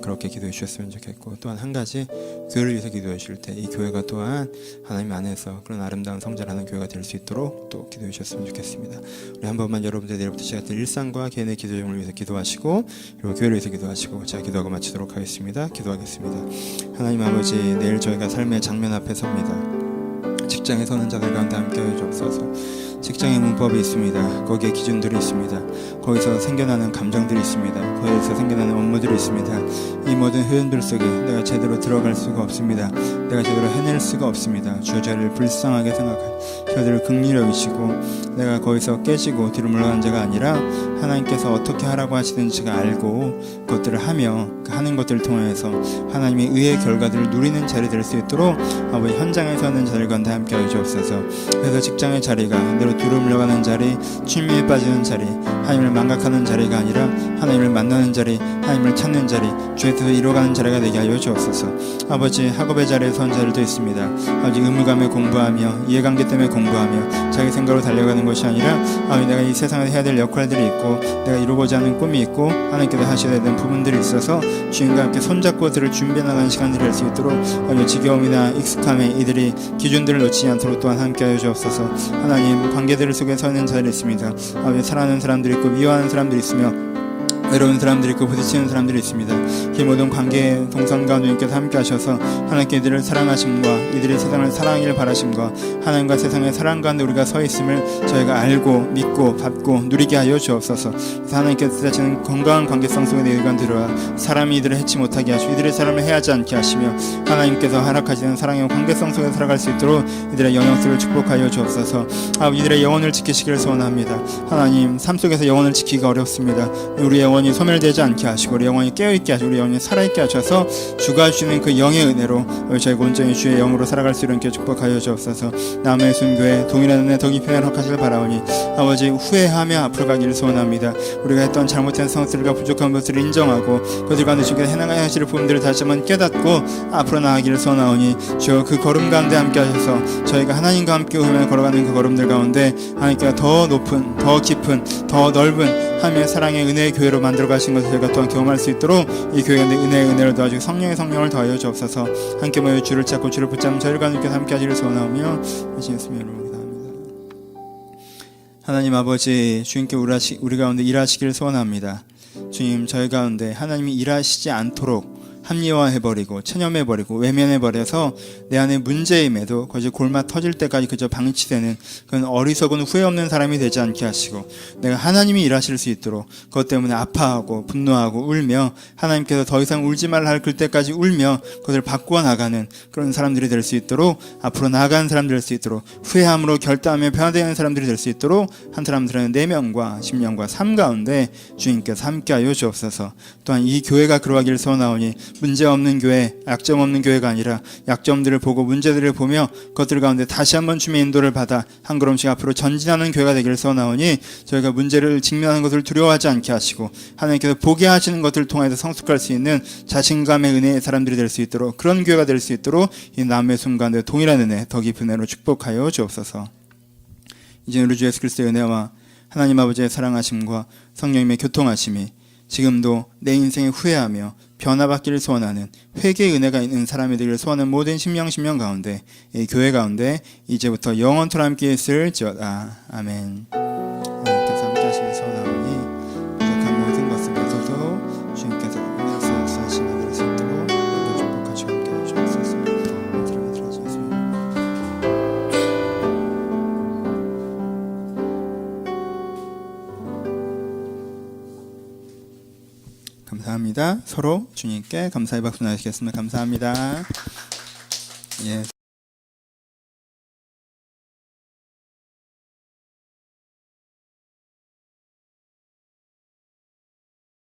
[SPEAKER 2] 그렇게 기도해 주셨으면 좋겠고, 또한 한 가지 교회를 위해서 기도해 주실 때 이 교회가 또한 하나님 안에서 그런 아름다운 성장하는 교회가 될 수 있도록 또 기도해 주셨으면 좋겠습니다. 우리 한 번만 여러분들 내일부터 시작될 일상과 개인의 기도 제목을 위해서 기도하시고 그리고 교회를 위해서 기도하시고 제가 기도하고 마치도록 하겠습니다. 기도하겠습니다. 하나님 아버지, 내일 저희가 삶의 장면 앞에 섭니다. 직장에 서는 자들 가운데 함께하여 주옵소서. 직장의 문법이 있습니다. 거기에 기준들이 있습니다. 거기서 생겨나는 감정들이 있습니다. 거기에서 생겨나는 업무들이 있습니다. 이 모든 흐름들 속에 내가 제대로 들어갈 수가 없습니다. 내가 제대로 해낼 수가 없습니다. 주여, 저를 불쌍하게 생각하시고 저들을 긍휼히 여기시고 내가 거기서 깨지고 뒤로 물러간 자가 아니라 하나님께서 어떻게 하라고 하시는지가 알고 그것들을 하며 그 하는 것들을 통해서 하나님의 의의 결과들을 누리는 자리 될 수 있도록 아버지 현장에 서는 자들 가운데 함께하여 주옵소서. 그래서 직장의 자리가 내로 뒤로 물러가는 자리, 취미에 빠지는 자리, 하나님을 망각하는 자리가 아니라 하나님을 만나는 자리, 하나님을 찾는 자리, 주에서 이루어가는 자리가 되게 하여 주옵소서. 아버지, 학업의 자리에 선 자들도 있습니다. 아버지, 의무감에 공부하며 이해관계 때문에 공부하며 자기 생각으로 달려가는 것이 아니라 아버지, 내가 이 세상에서 해야 될 역할들이 있고 내가 이루고자 하는 꿈이 있고 하나님께서 하셔야 되는 부분들이 있어서 주님과 함께 손잡고 들을 준비해 나가는 시간들이 될 수 있도록 아버지, 지겨움이나 익숙함에 이들이 기준들을 놓치지 않도록 또한 함께하여 주옵소서. 하나님, 관계들 속에 서 있는 자들이 있습니다. 아버지, 사랑하는 사람들이 있고 미워하는 사람들이 있으며 외로운 사람들이 있고 부딪히는 사람들이 있습니다. 이 모든 관계의 동선과 주님께서 함께 하셔서 하나님께 이들을 사랑하심과 이들이 세상을 사랑하기를 바라심과 하나님과 세상의 사랑 가운데 우리가 서 있음을 저희가 알고 믿고 받고 누리게 하여 주옵소서. 하나님께서 뜻하시는 건강한 관계성 속에 내가 들어와 사람이 이들을 해치 못하게 하시고 이들의 사람을 해하지 않게 하시며 하나님께서 허락하시는 사랑의 관계성 속에 살아갈 수 있도록 이들의 영역들을 축복하여 주옵소서. 이들의 영혼을 지키시기를 소원합니다. 하나님, 삶 속에서 영혼을 지키기가 어렵습니다. 우리의 영혼이 소멸되지 않게 하시고 우리 영혼이 깨어있게 하시고 우리 영혼이 살아있게 하셔서 주가 주시는 그 영의 은혜로 저희가 온전히 주의 영으로 살아갈 수 있게 축복하여 주옵소서. 남의 순교회 동일한 은혜 더 깊이 허락하시길 바라오니 아버지, 후회하며 앞으로 가기를 소원합니다. 우리가 했던 잘못된 성실과 부족한 것을 인정하고 그들 가운데 주께서 해나가야 하실 부분들을 다시 한번 깨닫고 앞으로 나아가기를 소원하오니 주여, 그 걸음 가운데 함께 하셔서 저희가 하나님과 함께 오며 걸어가는 그 걸음들 가운데 하나님께서 더 높은, 더 깊은, 더 넓은 하나님의 사랑의 은혜의 교회로 만들어 가신 것을 저희가 또한 경험할 수 있도록 이 교회 가운데 은혜의 은혜를 더하시고 성령의 성령을 더하여 주옵소서. 함께 모여 주를 찾고 주를 붙잡는 저희가 주님께서 함께 하시기를 소원하오며 예수님 이름으로 기도합니다. 하나님 아버지, 주님께 우리 가운데 일하시기를 소원합니다. 주님, 저희 가운데 하나님이 일하시지 않도록 합리화해버리고 체념해버리고 외면해버려서 내 안에 문제임에도 거기서 골마 터질 때까지 그저 방치되는 그런 어리석은 후회 없는 사람이 되지 않게 하시고 내가 하나님이 일하실 수 있도록 그것 때문에 아파하고 분노하고 울며 하나님께서 더 이상 울지 말라 할 그때까지 울며 그것을 바꾸어 나가는 그런 사람들이 될 수 있도록 앞으로 나아가는 사람들이 될 수 있도록 후회함으로 결단하며 변화되는 사람들이 될 수 있도록 한 사람들은 내면과 심령과 삶 가운데 주님께서 함께하여 주옵소서. 또한 이 교회가 그러하기를 소원하오니 문제없는 교회, 약점 없는 교회가 아니라 약점들을 보고 문제들을 보며 그것들 가운데 다시 한번 주님의 인도를 받아 한 걸음씩 앞으로 전진하는 교회가 되기를 소원하오니 저희가 문제를 직면하는 것을 두려워하지 않게 하시고 하나님께서 보게 하시는 것들을 통해서 성숙할 수 있는 자신감의 은혜의 사람들이 될 수 있도록 그런 교회가 될 수 있도록 이 남의 순간에 동일한 은혜, 더 깊은 은혜로 축복하여 주옵소서. 이제 우리 주 예수 그리스도의 은혜와 하나님 아버지의 사랑하심과 성령님의 교통하심이 지금도 내 인생에 후회하며 변화받기를 소원하는 회개의 은혜가 있는 사람이 되기를 소원하는 모든 심령 가운데 이 교회 가운데 이제부터 영원토록 함께 있을지어다. 아멘. 하나님께서 함께 하시길 소원하오니 부족한 모든 것을 벗어서 주님께서 은혜로서 역사하시는 하늘 수 있도록 모두 축복하시고 함께 해주옵소서.
[SPEAKER 1] 감사합니다. 서로 주님께 감사의 박수 나누시겠습니다. 감사합니다. 예.